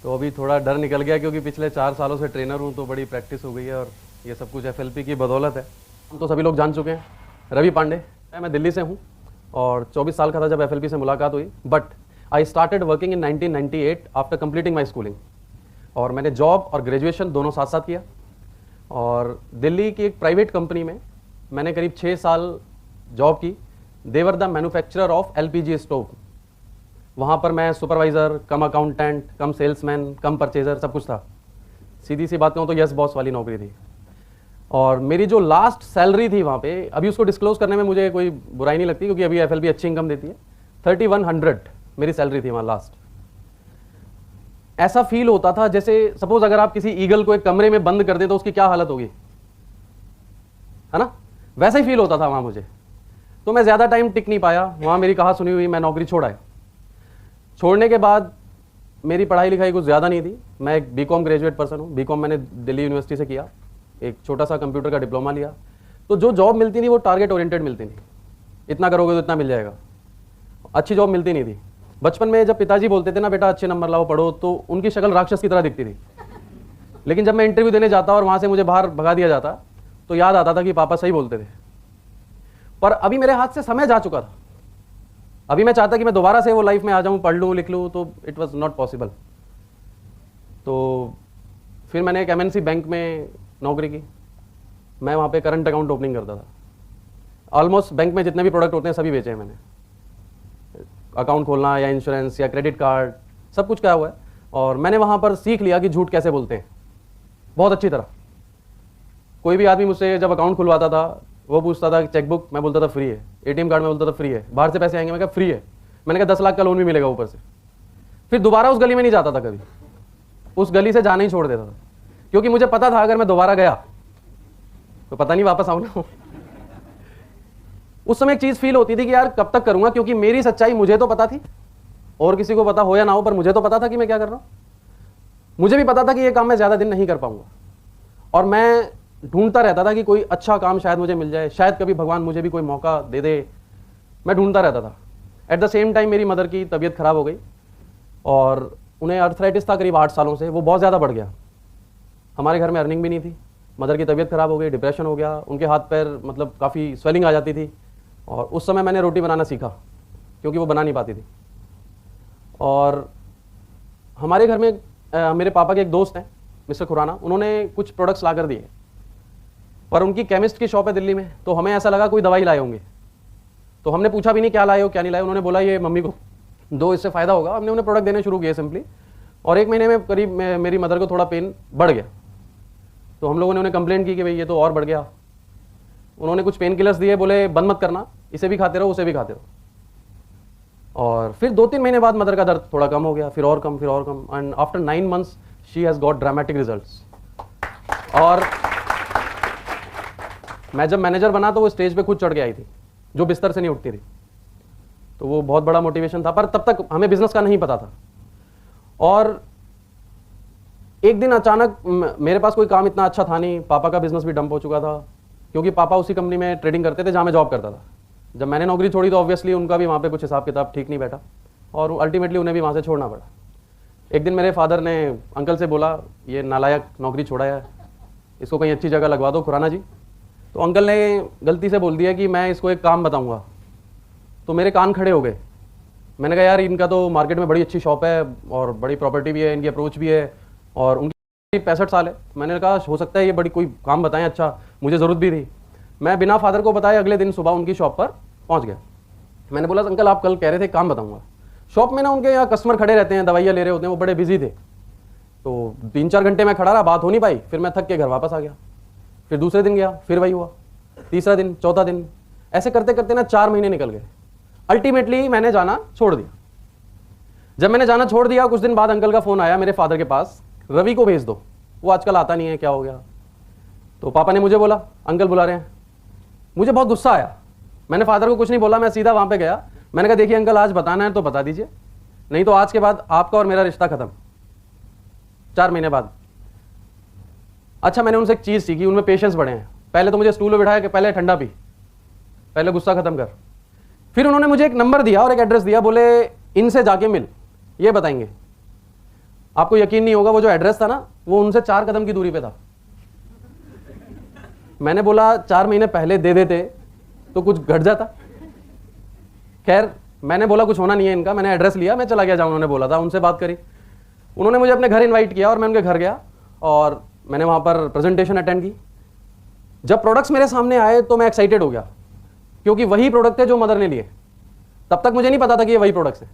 तो अभी थोड़ा डर निकल गया क्योंकि पिछले 4 सालों से ट्रेनर हूँ, तो बड़ी प्रैक्टिस हो गई है और ये सब कुछ एफएलपी की बदौलत है। हम तो सभी लोग जान चुके हैं, रवि पांडे। मैं दिल्ली से हूँ और 24 साल का था जब एफएलपी से मुलाकात हुई। But I started working in 1998 after completing my schooling. और मैंने जॉब और ग्रेजुएशन दोनों साथ साथ किया। और दिल्ली की एक प्राइवेट कंपनी में मैंने करीब 6 साल जॉब की। They were the manufacturer of LPG stove. वहाँ पर मैं supervisor cum accountant cum salesman cum purchaser सब कुछ था। सीधी सी बात कहूँ तो यस बॉस वाली नौकरी थी। और मेरी जो लास्ट सैलरी थी वहाँ पे, अभी उसको डिस्क्लोज करने में मुझे कोई बुराई नहीं लगती क्योंकि अभी एफएलपी अच्छी इनकम देती है। 3100 मेरी सैलरी थी वहाँ लास्ट। ऐसा फील होता था जैसे सपोज अगर आप किसी ईगल को एक कमरे में बंद कर दें तो उसकी क्या हालत होगी, है ना? वैसा ही फील होता था वहाँ मुझे। तो मैं ज़्यादा टाइम टिक नहीं पाया वहाँ, मेरी कहा सुनी हुई मैं नौकरी छोड़ आया। छोड़ने के बाद मेरी पढ़ाई लिखाई कुछ ज़्यादा नहीं थी। मैं एक बीकॉम ग्रेजुएट पर्सन हूँ। बीकॉम मैंने दिल्ली यूनिवर्सिटी से किया, एक छोटा सा कंप्यूटर का डिप्लोमा लिया। तो जो जॉब मिलती थी वो टारगेट ओरिएंटेड मिलती थी, इतना करोगे तो इतना मिल जाएगा। अच्छी जॉब मिलती नहीं थी। बचपन में जब पिताजी बोलते थे ना बेटा अच्छे नंबर लाओ पढ़ो, तो उनकी शक्ल राक्षस की तरह दिखती थी। लेकिन जब मैं इंटरव्यू देने जाता और वहाँ से मुझे बाहर भगा दिया जाता तो याद आता था कि पापा सही बोलते थे। पर अभी मेरे हाथ से समय जा चुका था। अभी मैं चाहता कि मैं दोबारा से वो लाइफ में आ जाऊँ, पढ़ लूँ लिख लूँ, तो इट वॉज नॉट पॉसिबल। तो फिर मैंने एक एमएनसी बैंक में नौकरी की। मैं वहाँ पे करंट अकाउंट ओपनिंग करता था। ऑलमोस्ट बैंक में जितने भी प्रोडक्ट होते हैं सभी बेचे हैं मैंने। अकाउंट खोलना या इंश्योरेंस या क्रेडिट कार्ड सब कुछ किया हुआ है। और मैंने वहाँ पर सीख लिया कि झूठ कैसे बोलते हैं बहुत अच्छी तरह। कोई भी आदमी मुझसे जब अकाउंट खुलवाता था वो पूछता था कि चेकबुक, मैं बोलता था फ्री है। एटीएम कार्ड में बोलता था फ्री है। बाहर से पैसे आएंगे, मैं कहा फ्री है। मैंने कहा 10 लाख का लोन भी मिलेगा ऊपर से। फिर दोबारा उस गली में नहीं जाता था कभी, उस गली से जाना ही छोड़ देता था क्योंकि मुझे पता था अगर मैं दोबारा गया तो पता नहीं वापस आऊँ ना। उस समय एक चीज़ फील होती थी कि यार कब तक करूँगा, क्योंकि मेरी सच्चाई मुझे तो पता थी, और किसी को पता हो या ना हो पर मुझे तो पता था कि मैं क्या कर रहा हूँ। मुझे भी पता था कि ये काम मैं ज़्यादा दिन नहीं कर पाऊँगा। और मैं ढूंढता रहता था कि कोई अच्छा काम शायद मुझे मिल जाए, शायद कभी भगवान मुझे भी कोई मौका दे दे। मैं ढूंढता रहता था। एट द सेम टाइम मेरी मदर की तबीयत खराब हो गई और उन्हें अर्थराइटिस था करीब 8 सालों से। वो बहुत ज़्यादा बढ़ गया। हमारे घर में अर्निंग भी नहीं थी। मदर की तबीयत खराब हो गई, डिप्रेशन हो गया, उनके हाथ पैर मतलब काफ़ी स्वेलिंग आ जाती थी। और उस समय मैंने रोटी बनाना सीखा क्योंकि वो बना नहीं पाती थी। और हमारे घर में मेरे पापा के एक दोस्त हैं मिस्टर खुराना, उन्होंने कुछ प्रोडक्ट्स ला कर दिए। पर उनकी केमिस्ट की शॉप है दिल्ली में, तो हमें ऐसा लगा कोई दवाई लाए होंगे। तो हमने पूछा भी नहीं क्या लाए हो क्या नहीं लाए। उन्होंने बोला ये मम्मी को दो, इससे फ़ायदा होगा। हमने उन्हें प्रोडक्ट देने शुरू किए सिंपली। और 1 महीने में करीब मेरी मदर को थोड़ा पेन बढ़ गया। तो हम लोगों ने उन्हें कंप्लेंट की कि भाई ये तो और बढ़ गया। उन्होंने कुछ पेन किलर्स दिए, बोले बंद मत करना, इसे भी खाते रहो उसे भी खाते रहो। और फिर 2-3 महीने बाद मदर का दर्द थोड़ा कम हो गया, फिर और कम, फिर और कम। And after 9 months she has got dramatic results. और मैं जब मैनेजर बना तो वो स्टेज पे खुद चढ़ के आई थी, जो बिस्तर से नहीं उठती थी। तो वो बहुत बड़ा मोटिवेशन था। पर तब तक हमें बिजनेस का नहीं पता था। और एक दिन अचानक मेरे पास कोई काम इतना अच्छा था नहीं, पापा का बिजनेस भी डंप हो चुका था क्योंकि पापा उसी कंपनी में ट्रेडिंग करते थे जहाँ मैं जॉब करता था। जब मैंने नौकरी छोड़ी तो ऑब्वियसली उनका भी वहाँ पे कुछ हिसाब किताब ठीक नहीं बैठा और अल्टीमेटली उन्हें भी वहाँ से छोड़ना पड़ा। एक दिन मेरे फादर ने अंकल से बोला ये नालायक नौकरी छोड़ा है, इसको कहीं अच्छी जगह लगवा दो खुराना जी। तो अंकल ने गलती से बोल दिया कि मैं इसको एक काम बताऊँगा। तो मेरे कान खड़े हो गए। मैंने कहा यार इनका तो मार्केट में बड़ी अच्छी शॉप है और बड़ी प्रॉपर्टी भी है, इनकी अप्रोच भी है और उनकी 65 साल है। मैंने कहा हो सकता है ये बड़ी कोई काम बताएं अच्छा, मुझे ज़रूरत भी थी। मैं बिना फादर को बताए अगले दिन सुबह उनकी शॉप पर पहुंच गया। मैंने बोला अंकल आप कल कह रहे थे काम बताऊंगा। शॉप में ना उनके यहाँ कस्टमर खड़े रहते हैं, दवाइयाँ ले रहे होते हैं, वो बड़े बिजी थे। तो 3-4 घंटे मैं खड़ा रहा, बात हो नहीं पाई। फिर मैं थक के घर वापस आ गया। फिर दूसरे दिन गया, फिर वही हुआ। तीसरा दिन, चौथा दिन, ऐसे करते करते ना 4 महीने निकल गए। अल्टीमेटली मैंने जाना छोड़ दिया। जब मैंने जाना छोड़ दिया कुछ दिन बाद अंकल का फ़ोन आया मेरे फादर के पास, रवि को भेज दो, वो आजकल आता नहीं है, क्या हो गया। तो पापा ने मुझे बोला अंकल बुला रहे हैं। मुझे बहुत गुस्सा आया। मैंने फादर को कुछ नहीं बोला, मैं सीधा वहाँ पे गया। मैंने कहा देखिए अंकल आज बताना है तो बता दीजिए, नहीं तो आज के बाद आपका और मेरा रिश्ता खत्म। 4 महीने बाद। अच्छा मैंने उनसे एक चीज़ सीखी, उनमें पेशेंस बढ़े हैं। पहले तो मुझे स्टूल में बिठाया कि पहले ठंडा पी, पहले गुस्सा खत्म कर। फिर उन्होंने मुझे एक नंबर दिया और एक एड्रेस दिया, बोले इनसे जाके मिल, ये बताएंगे। आपको यकीन नहीं होगा, वो जो एड्रेस था ना वो उनसे 4 कदम की दूरी पे था। मैंने बोला 4 महीने पहले दे देते तो कुछ घट जाता। खैर मैंने बोला कुछ होना नहीं है इनका, मैंने एड्रेस लिया, मैं चला गया जहाँ उन्होंने बोला था, उनसे बात करी। उन्होंने मुझे अपने घर इनवाइट किया और मैं उनके घर गया और मैंने वहाँ पर प्रेजेंटेशन अटेंड की। जब प्रोडक्ट्स मेरे सामने आए तो मैं एक्साइटेड हो गया, क्योंकि वही प्रोडक्ट थे जो मदर ने लिए। तब तक मुझे नहीं पता था कि ये वही प्रोडक्ट्स हैं।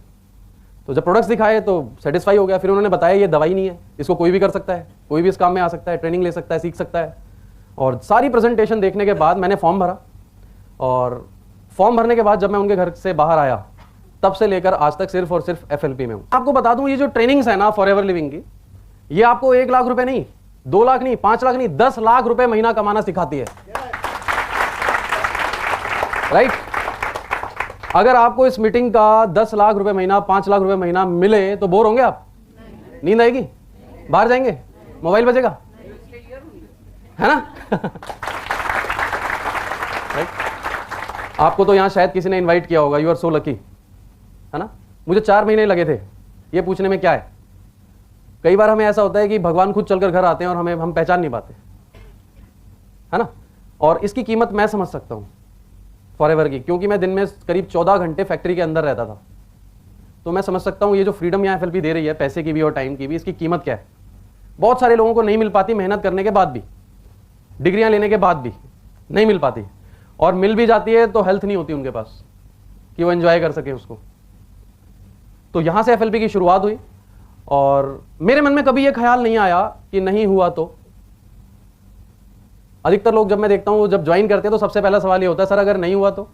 तो जब प्रोडक्ट्स दिखाए तो सेटिस्फाई हो गया। फिर उन्होंने बताया ये दवाई नहीं है, इसको कोई भी कर सकता है, कोई भी इस काम में आ सकता है, ट्रेनिंग ले सकता है, सीख सकता है। और सारी प्रेजेंटेशन देखने के बाद मैंने फॉर्म भरा, और फॉर्म भरने के बाद जब मैं उनके घर से बाहर आया तब से लेकर आज तक सिर्फ और सिर्फ FLP में हूँ। आपको बता दूं, ये जो ट्रेनिंग्स है ना फॉरएवर लिविंग की, ये आपको 1 लाख रुपए नहीं, 2 लाख नहीं, 5 लाख नहीं, 10 लाख रुपए महीना कमाना सिखाती है। राइट? अगर आपको इस मीटिंग का 10 लाख रुपए महीना, 5 लाख रुपए महीना मिले तो बोर होंगे आप? नींद आएगी? बाहर जाएंगे? मोबाइल बजेगा? है ना? राइट? आपको तो यहां शायद किसी ने इनवाइट किया होगा, यू आर सो लकी, है ना? मुझे 4 महीने लगे थे ये पूछने में क्या है। कई बार हमें ऐसा होता है कि भगवान खुद चलकर घर आते हैं और हम पहचान नहीं पाते, है ना? और इसकी कीमत मैं समझ सकता हूं फॉरएवर की, क्योंकि मैं दिन में करीब 14 घंटे फैक्ट्री के अंदर रहता था। तो मैं समझ सकता हूं ये जो फ्रीडम यहाँ FLP दे रही है, पैसे की भी और टाइम की भी, इसकी कीमत क्या है। बहुत सारे लोगों को नहीं मिल पाती, मेहनत करने के बाद भी, डिग्रियां लेने के बाद भी नहीं मिल पाती, और मिल भी जाती है तो हेल्थ नहीं होती उनके पास कि वो एंजॉय कर सके उसको। तो यहां से FLP की शुरुआत हुई, और मेरे मन में कभी ये ख्याल नहीं आया कि नहीं हुआ तो। अधिकतर लोग जब मैं देखता हूं जब ज्वाइन करते हैं तो सबसे पहला सवाल ये होता है, सर अगर नहीं हुआ तो,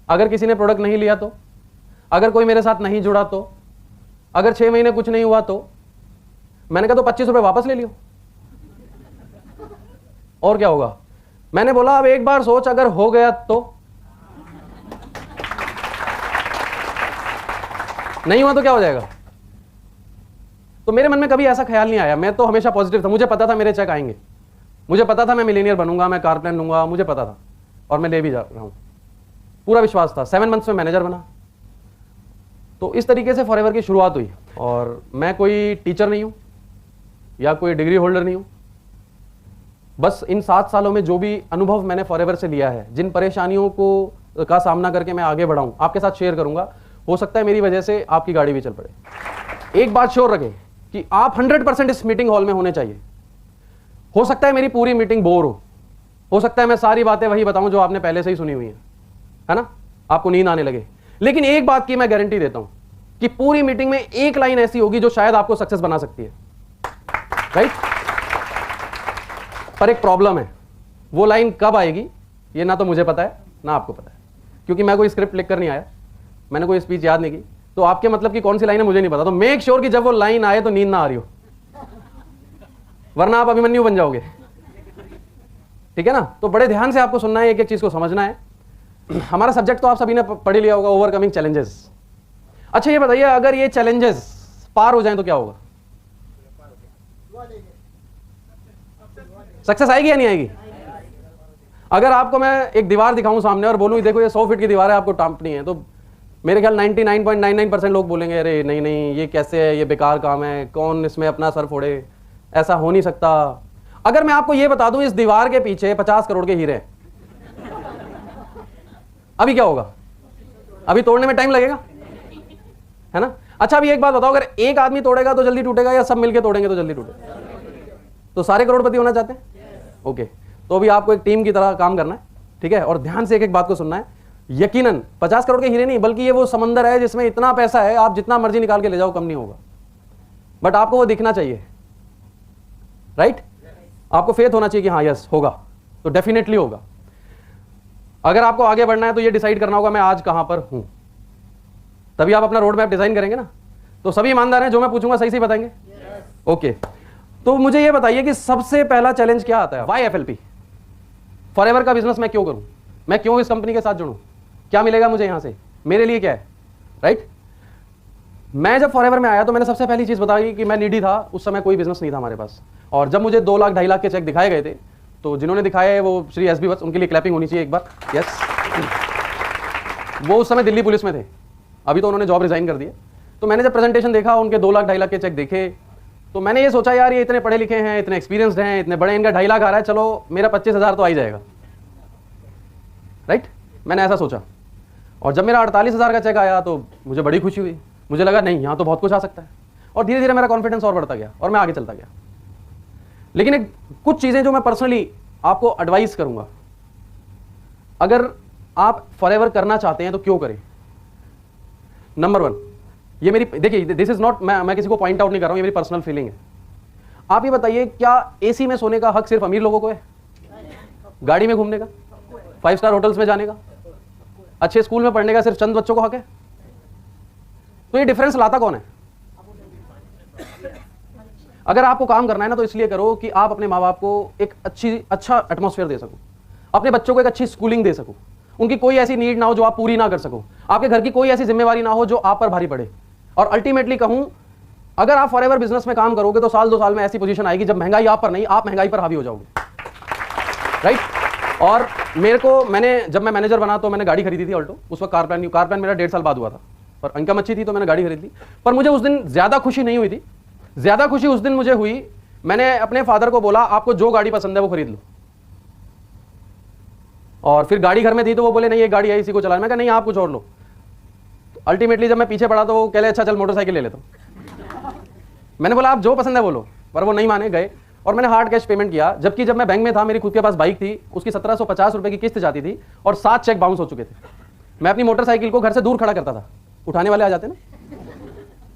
अगर किसी ने प्रोडक्ट नहीं लिया तो, अगर कोई मेरे साथ नहीं जुड़ा तो, अगर 6 महीने कुछ नहीं हुआ तो। मैंने कहा तो 25 रुपए वापस ले लियो, और क्या होगा। मैंने बोला अब एक बार सोच, अगर हो गया तो, नहीं हुआ तो क्या हो जाएगा। तो मेरे मन में कभी ऐसा ख्याल नहीं आया, मैं तो हमेशा पॉजिटिव था। मुझे पता था मेरे चेक आएंगे, मुझे पता था मैं मिलीनियर बनूंगा, मैं कार प्लान लूंगा, मुझे पता था, और मैं ले भी जा रहा हूं, पूरा विश्वास था। 7 मंथ्स में मैनेजर बना। तो इस तरीके से फॉरएवर की शुरुआत हुई। और मैं कोई टीचर नहीं हूं या कोई डिग्री होल्डर नहीं हूं, बस इन 7 सालों में जो भी अनुभव मैंने फॉरएवर से लिया है, जिन परेशानियों का सामना करके मैं आगे बढ़ा हूं, आपके साथ शेयर करूंगा। हो सकता है मेरी वजह से आपकी गाड़ी भी चल पड़े। एक बात श्योर रखें कि आप 100% इस मीटिंग हॉल में होने चाहिए। हो सकता है मेरी पूरी मीटिंग बोर हो सकता है मैं सारी बातें वही बताऊं जो आपने पहले से ही सुनी हुई है ना, आपको नींद आने लगे। लेकिन एक बात की मैं गारंटी देता हूं कि पूरी मीटिंग में एक लाइन ऐसी होगी जो शायद आपको सक्सेस बना सकती है। राइट? पर एक प्रॉब्लम है, वो लाइन कब आएगी ये ना तो मुझे पता है ना आपको पता है, क्योंकि मैं कोई स्क्रिप्ट लिखकर नहीं आया, मैंने कोई स्पीच याद नहीं की। तो आपके मतलब की कौन सी लाइन है मुझे नहीं पता। तो मेक श्योर कि जब वो लाइन आए तो नींद ना आ रही हो, वरना आप अभिमन्यु बन जाओगे। ठीक है ना? तो बड़े ध्यान से आपको सुनना है, एक एक चीज को समझना है। हमारा सब्जेक्ट तो आप सभी ने पढ़ लिया होगा, ओवरकमिंग चैलेंजेस। अच्छा ये बताइए, अगर ये चैलेंजेस पार हो जाएं तो क्या होगा? सक्सेस आएगी या नहीं आएगी? अगर आपको मैं एक दीवार दिखाऊं सामने और बोलूं देखो ये 100 फीट की दीवार है, आपको टांपनी है, तो मेरे ख्याल 99.99% लोग बोलेंगे अरे नहीं नहीं ये कैसे है, ये बेकार काम है, कौन इसमें अपना सर फोड़े, ऐसा हो नहीं सकता। अगर मैं आपको ये बता दूं इस दीवार के पीछे 50 करोड़ के हीरे हैं, अभी क्या होगा? अभी तोड़ने में टाइम लगेगा, है ना? अच्छा अभी एक बात बताओ, अगर एक आदमी तोड़ेगा तो जल्दी टूटेगा या सब मिलके तोड़ेंगे तो जल्दी टूटेगा? तो सारे करोड़पति होना चाहते हैं? ओके, तो अभी आपको एक टीम की तरह काम करना है, ठीक है? और ध्यान से एक एक बात को सुनना है। यकीनन 50 करोड़ के हीरे नहीं, बल्कि ये वो समंदर है जिसमें इतना पैसा है, आप जितना मर्जी निकाल के ले जाओ कम नहीं होगा, बट आपको वो दिखना चाहिए। राइट? आपको फेथ होना चाहिए कि हाँ यस होगा, तो डेफिनेटली होगा। अगर आपको आगे बढ़ना है तो ये डिसाइड करना होगा मैं आज कहां पर हूं, तभी आप अपना रोड मैप डिजाइन करेंगे ना। तो सभी ईमानदार हैं, जो मैं पूछूंगा सही सही बताएंगे? ओके, तो मुझे ये बताइए कि सबसे पहला चैलेंज क्या आता है? Why FLP? फॉरएवर का बिजनेस मैं क्यों करूं, मैं क्यों इस कंपनी के साथ जुड़ूं, क्या मिलेगा मुझे यहां से, मेरे लिए क्या है? राइट? मैं जब फॉरएवर में आया तो मैंने सबसे पहली चीज बताई कि मैं नीडी था, उस समय कोई बिजनेस नहीं था हमारे पास। और जब मुझे 2 लाख 2.5 लाख के चेक दिखाए गए थे, तो जिन्होंने दिखाए वो श्री SB बस, उनके लिए क्लैपिंग होनी चाहिए एक बार। यस, वो उस समय दिल्ली पुलिस में थे, अभी तो उन्होंने जॉब रिजाइन कर दी है। तो मैंने जब प्रेजेंटेशन देखा, उनके 2 लाख 2.5 लाख के चेक देखे, तो मैंने ये सोचा यार ये इतने पढ़े लिखे हैं, इतने एक्सपीरियंसड हैं, इतने बड़े, इनका 2.5 लाख आ रहा है, चलो मेरा 25,000 तो आ ही जाएगा, राइट? मैंने ऐसा सोचा। और जब मेरा 48,000 का चेक आया तो मुझे बड़ी खुशी हुई। मुझे लगा नहीं, यहाँ तो बहुत कुछ आ सकता है, और धीरे धीरे मेरा कॉन्फिडेंस और बढ़ता गया और मैं आगे चलता गया। लेकिन कुछ चीज़ें जो मैं पर्सनली आपको एडवाइस करूंगा, अगर आप फॉरएवर करना चाहते हैं तो क्यों करें। नंबर 1, ये मेरी, देखिए दिस इज नॉट, मैं किसी को पॉइंट आउट नहीं कर रहा हूं, ये मेरी पर्सनल फीलिंग है। आप ये बताइए, क्या एसी में सोने का हक सिर्फ अमीर लोगों को है? गाड़ी में घूमने का, 5 स्टार होटल्स में जाने का, अच्छे स्कूल में पढ़ने का सिर्फ चंद बच्चों को हक है? तो ये डिफरेंस लाता कौन है? अगर आपको काम करना है ना, तो इसलिए करो कि आप अपने माँ बाप को एक अच्छा एटमॉस्फेयर दे सको, अपने बच्चों को एक अच्छी स्कूलिंग दे सको, उनकी कोई ऐसी नीड ना हो जो आप पूरी ना कर सको, आपके घर की कोई ऐसी जिम्मेवारी ना हो जो आप पर भारी पड़े। और अल्टीमेटली कहूं, अगर आप फॉरएवर बिजनेस में काम करोगे तो साल 2 साल में ऐसी पोजीशन आएगी जब महंगाई आप पर नहीं, आप महंगाई पर हावी हो जाओगे, राइट? और जब मैं मैनेजर बना तो मैंने गाड़ी खरीदी थी ऑल्टो। उस वक्त कार प्लान मेरा 1.5 साल बाद हुआ था, और इनकम अच्छी थी तो मैंने गाड़ी खरीद ली। पर मुझे उस दिन ज्यादा खुशी नहीं हुई थी। ज्यादा खुशी उस दिन मुझे हुई, मैंने अपने फादर को बोला आपको जो गाड़ी पसंद है वो खरीद लो। और फिर गाड़ी घर में थी तो वो बोले नहीं, ये गाड़ी है, इसी को चलाना। मैं कहा नहीं, आप कुछ और लो। अल्टीमेटली जब मैं पीछे पड़ा तो वो कह ले अच्छा चल मोटरसाइकिल ले लेता हूं। मैंने बोला आप जो पसंद है वो लो, पर वो नहीं माने, गए। और मैंने हार्ड कैश पेमेंट किया, जबकि जब मैं बैंक में था मेरी खुद के पास बाइक थी, उसकी 1750 रुपए की किस्त जाती थी और 7 चेक बाउंस हो चुके थे। मैं अपनी मोटरसाइकिल को घर से दूर खड़ा करता था, उठाने वाले आ जाते ना,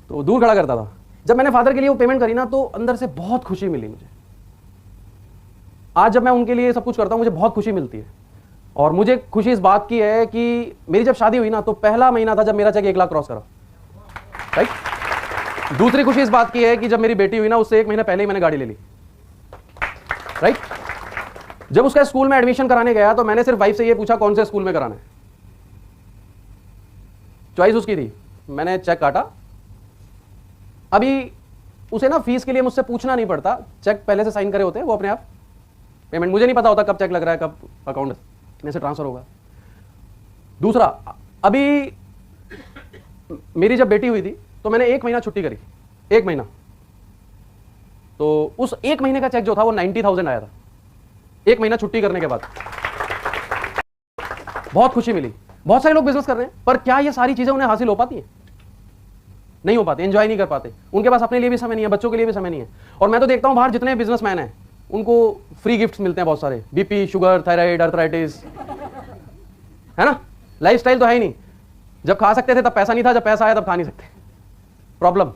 तो दूर खड़ा करता था। जब मैंने फादर के लिए वो पेमेंट करी ना, तो अंदर से बहुत खुशी मिली मुझे। आज जब मैं उनके लिए सब कुछ करता हूं मुझे बहुत खुशी मिलती है। और मुझे खुशी इस बात की है कि मेरी जब शादी हुई ना, तो पहला महीना था जब मेरा चेक 1 लाख क्रॉस करा, राइट? दूसरी खुशी इस बात की है कि जब मेरी बेटी हुई ना, उससे 1 महीने पहले ही मैंने गाड़ी ले ली, राइट? जब उसका स्कूल में एडमिशन कराने गया तो मैंने सिर्फ वाइफ से ये पूछा कौन से स्कूल में कराना है, चॉइस उसकी थी। मैंने चेक काटा। अभी उसे ना फीस के लिए मुझसे पूछना नहीं पड़ता, चेक पहले से साइन करे होते हैं, वो अपने आप पेमेंट, मुझे नहीं पता होता कब चेक लग रहा है, कब अकाउंट में से ट्रांसफर होगा। दूसरा, अभी मेरी जब बेटी हुई थी तो मैंने 1 महीना छुट्टी करी, 1 महीना, तो उस 1 महीने का चेक जो था वो 90,000 आया था, 1 महीना छुट्टी करने के बाद। बहुत खुशी मिली। बहुत सारे लोग बिजनेस कर रहे हैं, पर क्या ये सारी चीजें उन्हें हासिल हो पाती हैं? नहीं हो पाते, एंजॉय नहीं कर पाते। उनके पास अपने लिए भी समय नहीं है, बच्चों के लिए भी समय नहीं है। और मैं तो देखता हूं बाहर जितने बिजनेसमैन हैं उनको फ्री गिफ्ट्स मिलते हैं बहुत सारे, बीपी, शुगर, थायराइड, अर्थराइटिस, है ना? लाइफस्टाइल तो है ही नहीं। जब खा सकते थे तब पैसा नहीं था, जब पैसा आया तब खा नहीं सकते। प्रॉब्लम।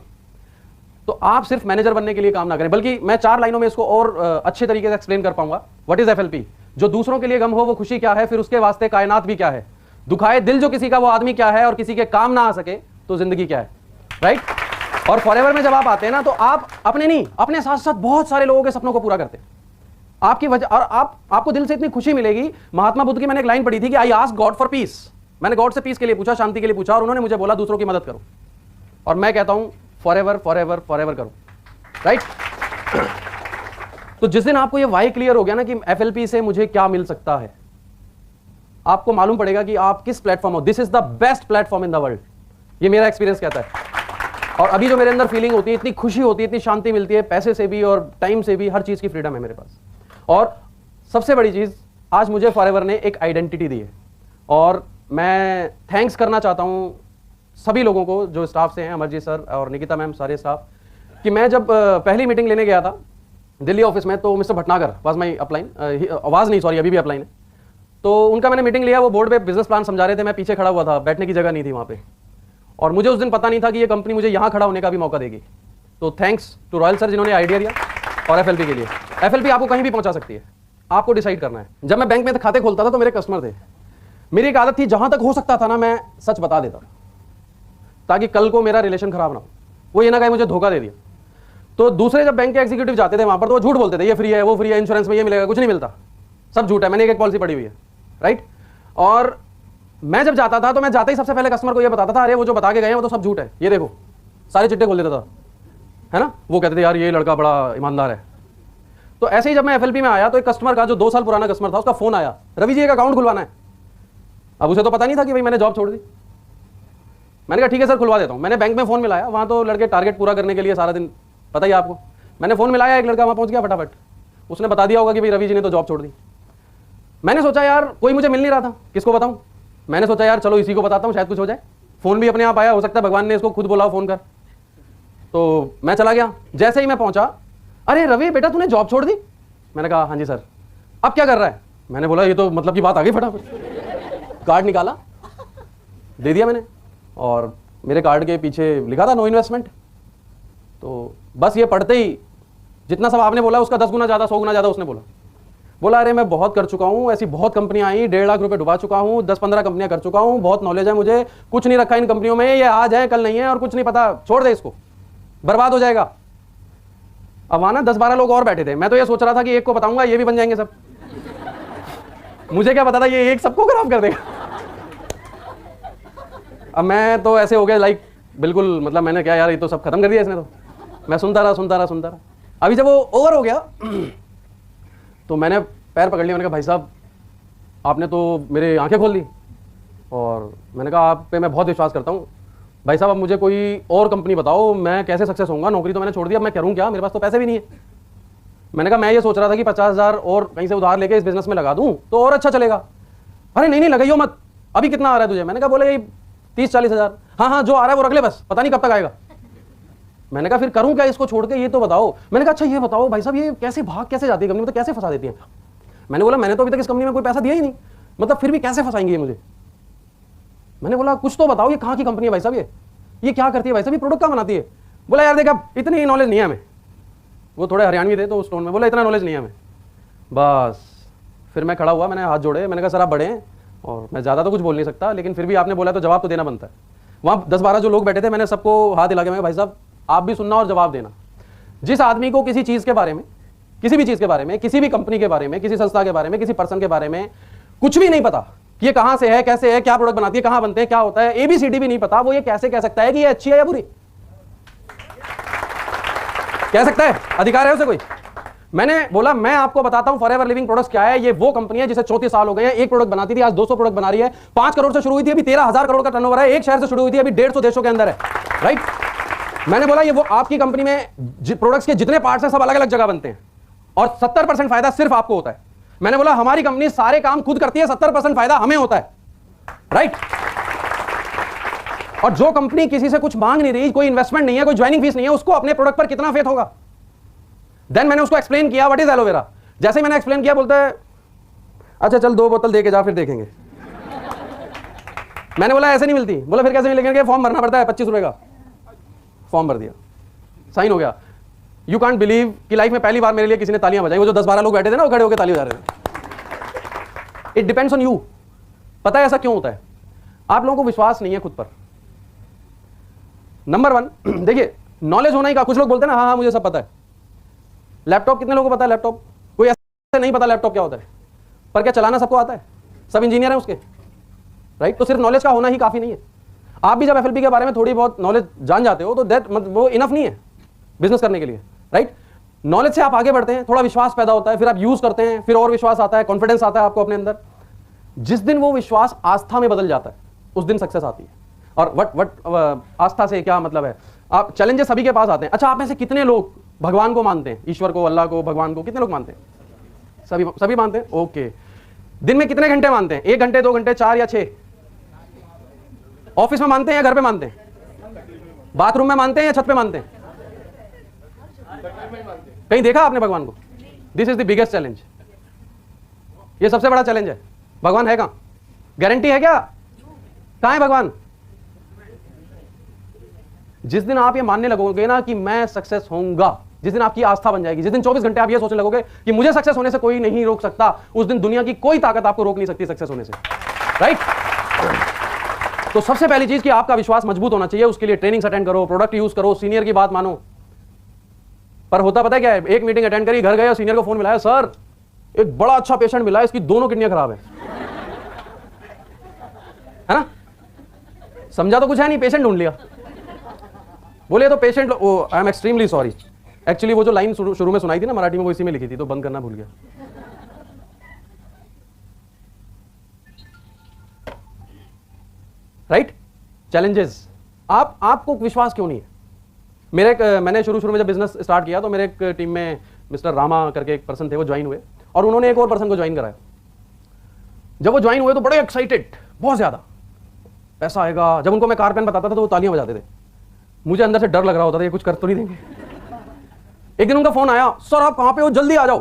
तो आप सिर्फ मैनेजर बनने के लिए काम ना करें, बल्कि मैं 4 लाइनों में इसको और अच्छे तरीके से एक्सप्लेन कर पाऊंगा। What is FLP? जो दूसरों के लिए गम हो वो खुशी क्या है, फिर उसके वास्ते कायनात भी क्या है, दुखाए दिल जो किसी का वो आदमी क्या है, और किसी के काम ना आ सके तो जिंदगी क्या है, राइट? और फॉरएवर में जब आप आते हैं ना, तो आप अपने नहीं, अपने साथ साथ बहुत सारे लोगों के सपनों को पूरा करते हैं आपकी वजह। और आपको दिल से इतनी खुशी मिलेगी। महात्मा बुद्ध की मैंने एक लाइन पढ़ी थी कि I ask God for piece. मैंने गॉड से पीस के लिए पूछा, शांति के लिए पूछा, और उन्होंने मुझे बोला दूसरों की मदद करो। और मैं कहता हूं फॉरएवर फॉरएवर फॉरएवर करो, राइट? तो जिस दिन आपको ये वाई क्लियर हो गया ना कि एफएलपी से मुझे क्या मिल सकता है, आपको मालूम पड़ेगा कि आप किस प्लेटफॉर्म हो। This is the best platform in the world, ये मेरा एक्सपीरियंस कहता है। और अभी जो मेरे अंदर फीलिंग होती है, इतनी खुशी होती है, इतनी शांति मिलती है, पैसे से भी और टाइम से भी, हर चीज की फ्रीडम है मेरे पास। और सबसे बड़ी चीज, आज मुझे फॉरएवर ने एक आइडेंटिटी दी है। और मैं थैंक्स करना चाहता हूं सभी लोगों को जो स्टाफ से हैं, अमरजीत सर और निकिता मैम, सारे स्टाफ, कि मैं जब पहली मीटिंग लेने गया था दिल्ली ऑफिस में, तो mister Bhatnagar was my upline, आवाज नहीं, सॉरी, अभी भी अपलाइन है। तो उनका मैंने मीटिंग लिया, वो बोर्ड पे बिजनेस प्लान समझा रहे थे, मैं पीछे खड़ा हुआ था, बैठने की जगह नहीं थी वहां पे। और मुझे उस दिन पता नहीं था कि ये कंपनी मुझे यहां खड़ा होने का भी मौका देगी। तो थैंक्स टू रॉयल सर जिन्होंने आइडिया दिया, और एफएलपी के लिए। एफएलपी आपको कहीं भी पहुंचा सकती है, आपको डिसाइड करना है। जब मैं बैंक में खाते खोलता था तो मेरे कस्टमर थे, मेरी एक आदत थी, जहां तक हो सकता था ना मैं सच बता देता, ताकि कल को मेरा रिलेशन खराब ना हो, वो ये ना कहे मुझे धोखा दे दिया। तो दूसरे जब बैंक के एग्जीक्यूटिव जाते थे वहां पर, तो वो झूठ बोलते थे, ये फ्री है, वो फ्री है, इंश्योरेंस में ये मिलेगा, कुछ नहीं मिलता, सब झूठ है, मैंने एक पॉलिसी पड़ी हुई है, राइट? और मैं जब जाता था तो मैं जाते ही सबसे पहले कस्टमर को ये बताता था, अरे वो जो बता के गए हैं वो तो सब झूठ है, ये देखो, सारे चिट्टे खोल देता था, है ना? वो कहते थे यार ये लड़का बड़ा ईमानदार है। तो ऐसे ही जब मैं एफएलपी में आया तो एक कस्टमर का, जो 2 साल पुराना कस्टमर था, उसका फोन आया, रवि जी एक अकाउंट खुलवाना है। अब उसे तो पता नहीं था कि भाई मैंने जॉब छोड़ दी। मैंने कहा ठीक है सर खुलवा देता हूँ। मैंने बैंक में फ़ोन मिलाया, वहाँ तो लड़के टारगेट पूरा करने के लिए सारा दिन, पता ही आपको। मैंने फ़ोन मिलाया, एक लड़का वहाँ पहुँच गया फटाफट, उसने बता दिया होगा कि भाई रवि जी ने तो जॉब छोड़ दी। मैंने सोचा यार कोई मुझे मिल नहीं रहा था, किसको बताऊँ। मैंने सोचा यार चलो इसी को बताता हूँ, शायद कुछ हो जाए। फ़ोन भी अपने आप आया, हो सकता है भगवान ने इसको खुद बोला फ़ोन कर। तो मैं चला गया। जैसे ही मैं पहुँचा, अरे रवि बेटा तूने जॉब छोड़ दी। मैंने कहा हाँ जी सर। अब क्या कर रहा है? मैंने बोला ये तो मतलब की बात आ गई। फटाफट कार्ड निकाला, दे दिया मैंने, और मेरे कार्ड के पीछे लिखा था नो इन्वेस्टमेंट। तो बस ये पढ़ते ही जितना सब आपने बोला उसका 10 गुना ज़्यादा, 100 गुना ज़्यादा उसने बोला अरे मैं बहुत कर चुका हूँ, ऐसी बहुत कंपनियां आई, 1.5 लाख रुपए डुबा चुका हूँ, 10-15 कंपनियां कर चुका हूँ, बहुत नॉलेज है मुझे, कुछ नहीं रखा इन कंपनियों में, ये आज है कल नहीं है और कुछ नहीं पता, छोड़ दे इसको, बर्बाद हो जाएगा। अब वहां ना 10-12 लोग और बैठे थे। मैं तो ये सोच रहा था कि एक को बताऊंगा ये भी बन जाएंगे सब। मुझे क्या पता था ये एक सबको खराब कर देगा। अब मैं तो ऐसे हो गया लाइक बिल्कुल, मतलब मैंने क्या यार ये तो सब खत्म कर दिया इसने। तो मैं सुनता रहा। अभी जब वो ओवर हो गया तो मैंने पैर पकड़ लिया। मैंने कहा भाई साहब आपने तो मेरे आंखें खोल दी, और मैंने कहा आप पे मैं बहुत विश्वास करता हूँ भाई साहब, अब मुझे कोई और कंपनी बताओ, मैं कैसे सक्सेस होऊंगा, नौकरी तो मैंने छोड़ दी, अब मैं करूँ क्या, मेरे पास तो पैसे भी नहीं है। मैंने कहा मैं ये सोच रहा था कि 50,000 और कहीं से उधार लेके इस बिजनेस में लगा दूं तो और अच्छा चलेगा। अरे नहीं लगाइयो मत, अभी कितना आ रहा है तुझे? मैंने कहा बोले ये 30-40 हज़ार। हाँ जो आ रहा है वो रख ले, बस पता नहीं कब तक आएगा। मैंने कहा फिर करूं क्या इसको छोड़ के, ये तो बताओ। मैंने कहा अच्छा ये बताओ भाई साहब ये कैसे भाग कैसे जाती है कंपनी, मतलब कैसे फंसा देती है? मैंने बोला मैंने तो अभी तक इस कंपनी में कोई पैसा दिया ही नहीं, मतलब फिर भी कैसे फंसाएंगे ये मुझे? मैंने बोला कुछ तो बताओ, ये कहाँ की कंपनी है भाई साहब, ये क्या करती है भाई साहब, ये प्रोडक्ट क्या बनाती है? बोला यार देखा इतनी नॉलेज नहीं है हमें। वो थोड़े हरियाणवी थे तो उस टोन में बोला इतना नॉलेज नहीं है हमें। बस फिर मैं खड़ा हुआ, मैंने हाथ जोड़े, मैंने कहा सर आप बड़े हैं और मैं ज़्यादा तो कुछ बोल नहीं सकता, लेकिन फिर भी आपने बोला तो जवाब तो देना बनता है। वहाँ 10-12 जो लोग बैठे थे, मैंने सबको हाथ हिला के मैं भाई साहब आप भी सुनना और जवाब देना। जिस आदमी को किसी चीज़ के बारे में, किसी भी चीज़ के बारे में, किसी भी कंपनी के बारे में, किसी संस्था के बारे में, किसी पर्सन के बारे में कुछ भी नहीं पता कि ये कहाँ से है, कैसे है, क्या प्रोडक्ट बनाती है, कहाँ बनते हैं, क्या होता है, ABCD भी नहीं पता, वो ये कैसे कह सकता है कि ये अच्छी है या बुरी? कह सकता है? अधिकार है उसे कोई? मैंने बोला मैं आपको बताता हूं फॉरएवर लिविंग प्रोडक्ट्स क्या है। ये वो कंपनी है जिसे 34 साल हो गए हैं, एक प्रोडक्ट बनाती थी, आज 200 प्रोडक्ट बना रही है। 5 करोड़ से शुरू हुई थी, अभी 13,000 करोड़ का टर्नओवर है। एक शहर से शुरू हुई थी, अभी 150 देशों के अंदर है। राइट? मैंने बोला ये वो आपकी कंपनी में प्रोडक्ट्स के जितने पार्ट्स हैं सब अलग अलग जगह बनते हैं और 70% फायदा सिर्फ आपको होता है। मैंने बोला हमारी कंपनी सारे काम खुद करती है, 70% फायदा हमें होता है। राइट? और जो कंपनी किसी से कुछ मांग नहीं रही, कोई इन्वेस्टमेंट नहीं है, कोई ज्वाइनिंग फीस नहीं है, उसको अपने प्रोडक्ट पर कितना फेथ होगा? देन मैंने उसको एक्सप्लेन किया व्हाट इज एलोवेरा। जैसे ही मैंने एक्सप्लेन किया बोलता है अच्छा चल 2 बोतल दे के जा फिर देखेंगे। मैंने बोला ऐसे नहीं मिलती। बोला फिर कैसे मिलेंगे? फॉर्म भरना पड़ता है 25 रुपए का। फॉर्म भर दिया, साइन हो गया। यू कांट बिलीव कि लाइफ में पहली बार मेरे लिए किसी ने तालियां बजाई। वो जो 10-12 लोग बैठे थे ना वो खड़े होकर ताली बजा रहे थे। It depends on you. पता है ऐसा क्यों होता है? आप लोगों को विश्वास नहीं है खुद पर। नंबर 1 देखिए नॉलेज होना ही का, कुछ लोग बोलते हैं ना हाँ मुझे सब पता है। लैपटॉप कितने लोगों को पता है? लैपटॉप कोई ऐसा नहीं पता लैपटॉप क्या होता है, पर क्या चलाना सबको आता है? सब इंजीनियर हैं उसके। राइट? तो सिर्फ नॉलेज का होना ही काफी नहीं है। आप भी जब FLP के बारे में थोड़ी बहुत नॉलेज जान जाते हो तो दैट वो इनफ नहीं है बिजनेस करने के लिए। राइट? नॉलेज से आप आगे बढ़ते हैं, थोड़ा विश्वास पैदा होता है, फिर आप यूज करते हैं, फिर और विश्वास आता है, कॉन्फिडेंस आता है आपको अपने अंदर। जिस दिन वो विश्वास आस्था में बदल जाता है उस दिन सक्सेस आती है। और वट आस्था से क्या मतलब है? आप चैलेंजेस सभी के पास आते हैं। अच्छा आप में से कितने लोग भगवान को मानते हैं? ईश्वर को, अल्लाह को, भगवान को कितने लोग मानते हैं? सभी मानते हैं। ओके। दिन में कितने घंटे मानते हैं? 1 घंटे, 2 घंटे, 4 या 6? ऑफिस में मानते हैं या घर पे मानते हैं? बाथरूम में मानते हैं या छत पे मानते हैं? कहीं देखा आपने भगवान को? This is the biggest challenge. ये सबसे बड़ा चैलेंज है। भगवान है कहां? गारंटी है क्या? कहां है भगवान? जिस दिन आप ये मानने लगोगे ना कि मैं सक्सेस होऊंगा, जिस दिन आपकी आस्था बन जाएगी, जिस दिन 24 घंटे आप ये सोचने लगोगे कि मुझे सक्सेस होने से कोई नहीं रोक सकता, उस दिन दुनिया की कोई ताकत आपको रोक नहीं सकती सक्सेस होने से। राइट? तो सबसे पहली चीज कि आपका विश्वास मजबूत होना चाहिए। उसके लिए ट्रेनिंग्स अटेंड करो, प्रोडक्ट यूज करो, सीनियर की बात मानो। पर होता पता है क्या है? एक मीटिंग अटेंड करी, घर गए और सीनियर को फोन मिलाया, सर एक बड़ा अच्छा पेशेंट मिला है, इसकी दोनों किडनियां खराब है ना? समझा तो कुछ है नहीं, पेशेंट ढूंढ लिया। बोले तो patient, I am extremely sorry. Actually वो जो लाइन शुरू में सुनाई थी ना मराठी में, वो इसी में लिखी थी, तो बंद करना भूल गया। राइट? चैलेंजेस आपको विश्वास क्यों नहीं है? मैंने शुरू में जब बिजनेस स्टार्ट किया तो मेरे एक टीम में मिस्टर रामा करके एक पर्सन थे, वो ज्वाइन हुए और उन्होंने एक और पर्सन को ज्वाइन कराया। जब वो ज्वाइन हुए तो बड़े एक्साइटेड, बहुत ज्यादा पैसा आएगा। जब उनको मैं कारपेन बताता था तो वो तालियां बजाते थे। मुझे अंदर से डर लग रहा होता था ये कुछ कर तो नहीं देंगे। एक दिन उनका फोन आया, सर आप कहां पे हो, जल्दी आ जाओ।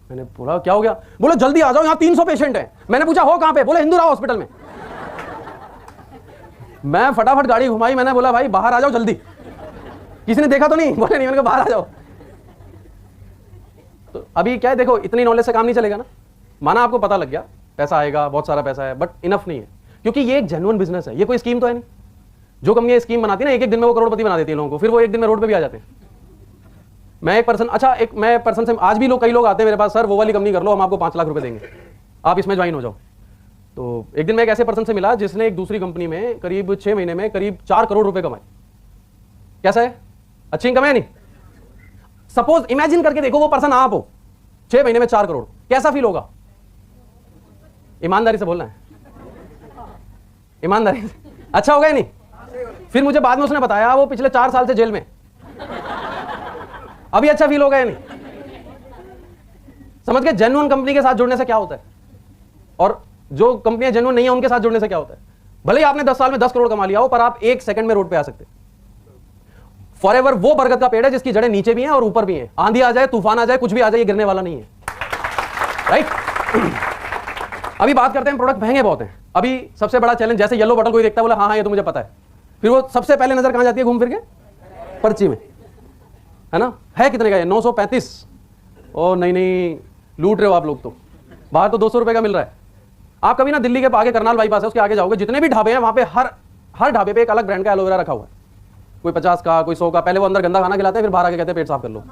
मैंने बोला क्या हो गया? बोले जल्दी आ जाओ, यहाँ 300 पेशेंट हैं। मैंने पूछा हो कहां पे? बोले हिंदूराव हॉस्पिटल में। मैं फटाफट गाड़ी घुमाई, मैंने बोला भाई बाहर आ जाओ जल्दी। किसी ने देखा तो नहीं? बोले नहीं। मैंने कहा बाहर आ जाओ। तो अभी क्या है, देखो इतनी नॉलेज से काम नहीं चलेगा ना। माना आपको पता लग गया पैसा आएगा, बहुत सारा पैसा है, बट इनफ नहीं है, क्योंकि ये एक जेन्युइन बिजनेस है, ये कोई स्कीम तो है नहीं। जो कंपनी स्कीम बनाती है ना, एक दिन में वो करोड़पति बना देती है लोगों को, फिर वो एक दिन में रोड पे भी आ जाते हैं। मैं पर्सन से आज भी कई लोग आते हैं मेरे पास, सर वो वाली कंपनी कर लो, हम आपको 5 लाख रुपए देंगे, आप इसमें ज्वाइन हो जाओ। तो एक दिन मैं एक ऐसे पर्सन से मिला जिसने एक दूसरी कंपनी में करीब 6 महीने में करीब 4 करोड़ रुपए कमाए। कैसा है? अच्छी इनकम है नहीं? सपोज इमेजिन करके देखो वो पर्सन आप हो, 6 महीने में 4 करोड़, कैसा फील होगा? ईमानदारी से बोलना है, ईमानदारी से। अच्छा होगा नहीं? फिर मुझे बाद में उसने बताया वो पिछले 4 साल से जेल में। अभी अच्छा फील होगा या नहीं? समझ के जेन्युइन कंपनी के साथ जुड़ने से क्या होता है और जो कंपनियां जेन्युइन नहीं है उनके साथ जुड़ने से क्या होता है? भले ही आपने 10 साल में 10 करोड़ कमा लिया हो, पर आप 1 सेकंड में रोड पे आ सकते। फॉरएवर वो बरगद का पेड़ है जिसकी जड़ें नीचे भी हैं और ऊपर भी हैं। आंधी आ जाए, तूफान आ जाए, कुछ भी आ जाए, ये गिरने वाला नहीं है। राइट? अभी बात करते हैं, प्रोडक्ट महंगे बहुत हैं। अभी सबसे बड़ा चैलेंज, जैसे येलो बॉटल कोई देखता है बोला हाँ हाँ ये तो मुझे पता है, फिर वो सबसे पहले नजर कहां जाती है घूम फिर के? पर्ची में, है ना? है कितने का? 935। ओ नहीं, लूट रहे हो आप लोग तो। बाहर तो 200 रुपए का मिल रहा है। आप कभी ना दिल्ली के आगे करनाल बाईपास है, उसके आगे जाओगे, जितने भी ढाबे हैं वहां पे हर ढाबे पे एक अलग ब्रांड का एलोवेरा रखा हुआ है। कोई 50 का, कोई 100 का। पहले वो अंदर गंदा खाना खिलाते हैं, फिर बाहर आके कहते हैं पेट साफ कर लो,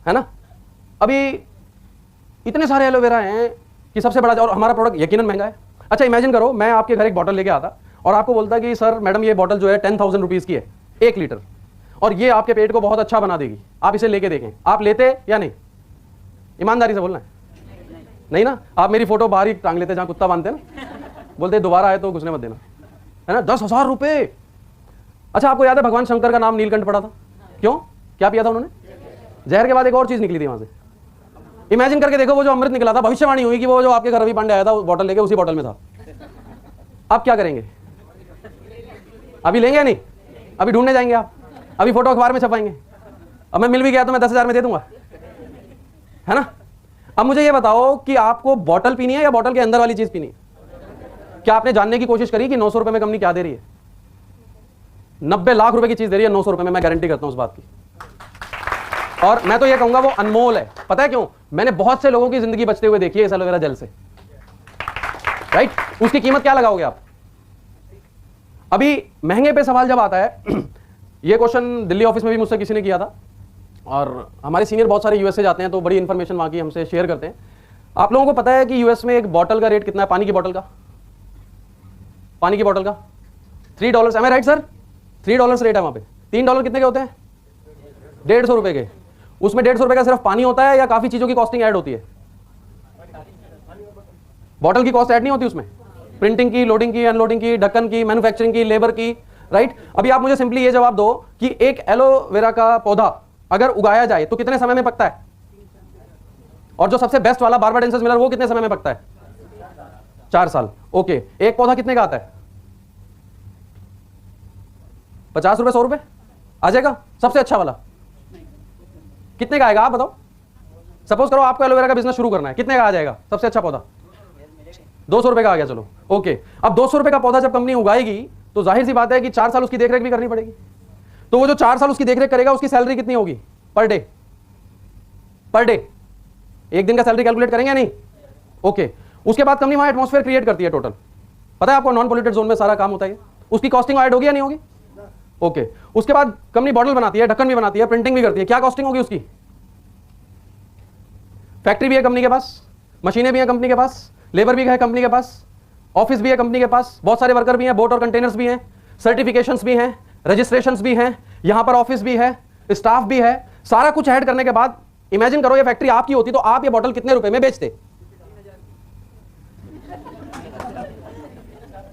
है ना? अभी इतने सारे एलोवेरा हैं कि सबसे बड़ा, और हमारा प्रोडक्ट यकीनन महंगा है। अच्छा इमेजिन करो मैं आपके घर एक बॉटल लेके आता और आपको बोलता कि सर मैडम ये बॉटल जो है 10,000 रुपीज की है, 1 लीटर, और ये आपके पेट को बहुत अच्छा बना देगी, आप इसे लेके देखें। आप लेते या नहीं? ईमानदारी से बोलना है। नहीं ना? आप मेरी फोटो बाहर ही टांग लेते जहां कुत्ता बांधते ना, बोलते दोबारा आए तो घुसने मत देना, है ना? 10,000 रुपए। अच्छा आपको याद है भगवान शंकर का नाम नीलकंठ पड़ा था? क्यों? क्या पिया था उन्होंने? जहर के बाद एक और चीज निकली थी वहां से। इमेजिन करके देखो, वो जो अमृत निकला था, भविष्यवाणी हुई कि वो जो आपके घर रवि पांडे आया था बॉटल लेके, उसी बॉटल में था। आप क्या करेंगे? अभी लेंगे नहीं? अभी ढूंढने जाएंगे आप? अभी फोटो अखबार में छपाएंगे? अब मैं मिल भी गया तो मैं 10,000 में दे दूंगा, है ना? अब मुझे ये बताओ कि आपको बॉटल पीनी है या बॉटल के अंदर वाली चीज पीनी है? क्या आपने जानने की कोशिश करी कि 900 रुपए में कंपनी क्या दे रही है? 90 लाख रुपए की चीज दे रही है 900 रुपए में, मैं गारंटी करता हूं उस बात की। और मैं तो ये कहूंगा वो अनमोल है। पता है क्यों? मैंने बहुत से लोगों की जिंदगी बचते हुए देखी है इस एलोवेरा जेल से। राइट? उसकी कीमत क्या लगाओगे आप? अभी महंगे पे सवाल जब आता है, ये क्वेश्चन दिल्ली ऑफिस में भी मुझसे किसी ने किया था, और हमारे सीनियर बहुत सारे यूएस से जाते हैं तो बड़ी इंफॉर्मेशन वहां की हमसे शेयर करते हैं। आप लोगों को पता है कि यूएस में एक बॉटल का रेट कितना है? पानी की बॉटल का, पानी की बॉटल का $3। एम आई राइट सर? $3 रेट है वहां पे। $3 कितने के होते हैं? 150 रुपए के। उसमें 150 रुपए का सिर्फ पानी होता है या काफी चीजों की कॉस्टिंग ऐड होती है? बॉटल की कॉस्ट ऐड नहीं होती उसमें? प्रिंटिंग की, लोडिंग की, अनलोडिंग की, ढक्कन की, मैन्युफैक्चरिंग की, लेबर की। राइट? अभी आप मुझे सिंपली ये जवाब दो कि एक एलोवेरा का पौधा अगर उगाया जाए तो कितने समय में पकता है? और जो सबसे बेस्ट वाला बार्बाडेंसिस मिलर वो कितने समय में पकता है? 4 साल। ओके, एक पौधा कितने का आता है? 50 रुपए, 100 रुपए आ जाएगा? सबसे अच्छा वाला कितने का आएगा आप बताओ? सपोज करो आपको एलोवेरा का बिजनेस शुरू करना है, कितने का आ जाएगा सबसे अच्छा पौधा? 200 रुपए का आ गया। चलो ओके, अब 200 रुपए का पौधा जब कंपनी उगाएगी तो जाहिर सी बात है कि 4 साल उसकी देखरेख भी करनी पड़ेगी। तो वो जो 4 साल उसकी देखरेख करेगा उसकी सैलरी कितनी होगी पर डे? पर डे एक दिन का सैलरी कैलकुलेट करेंगे या नहीं? ओके, उसके बाद कंपनी वहां एटमॉस्फेयर क्रिएट करती है टोटल। पता है आपको नॉन पॉल्यूटेड जोन में सारा काम होता है, उसकी कॉस्टिंग ऐड होगी या नहीं होगी? ओके, उसके बाद कंपनी बॉटल बनाती है, ढक्कन भी बनाती है, प्रिंटिंग भी करती है, क्या कॉस्टिंग होगी उसकी? फैक्ट्री भी है कंपनी के पास, मशीनें भी है कंपनी के पास, लेबर भी है कंपनी के पास, ऑफिस भी है कंपनी के पास, बहुत सारे वर्कर भी हैं, बोट और कंटेनर्स भी हैं, सर्टिफिकेशंस भी हैं, रजिस्ट्रेशंस भी हैं, यहां पर ऑफिस भी है, स्टाफ भी है। सारा कुछ ऐड करने के बाद इमेजिन करो ये फैक्ट्री आपकी होती तो आप ये बॉटल कितने रुपए में बेचते?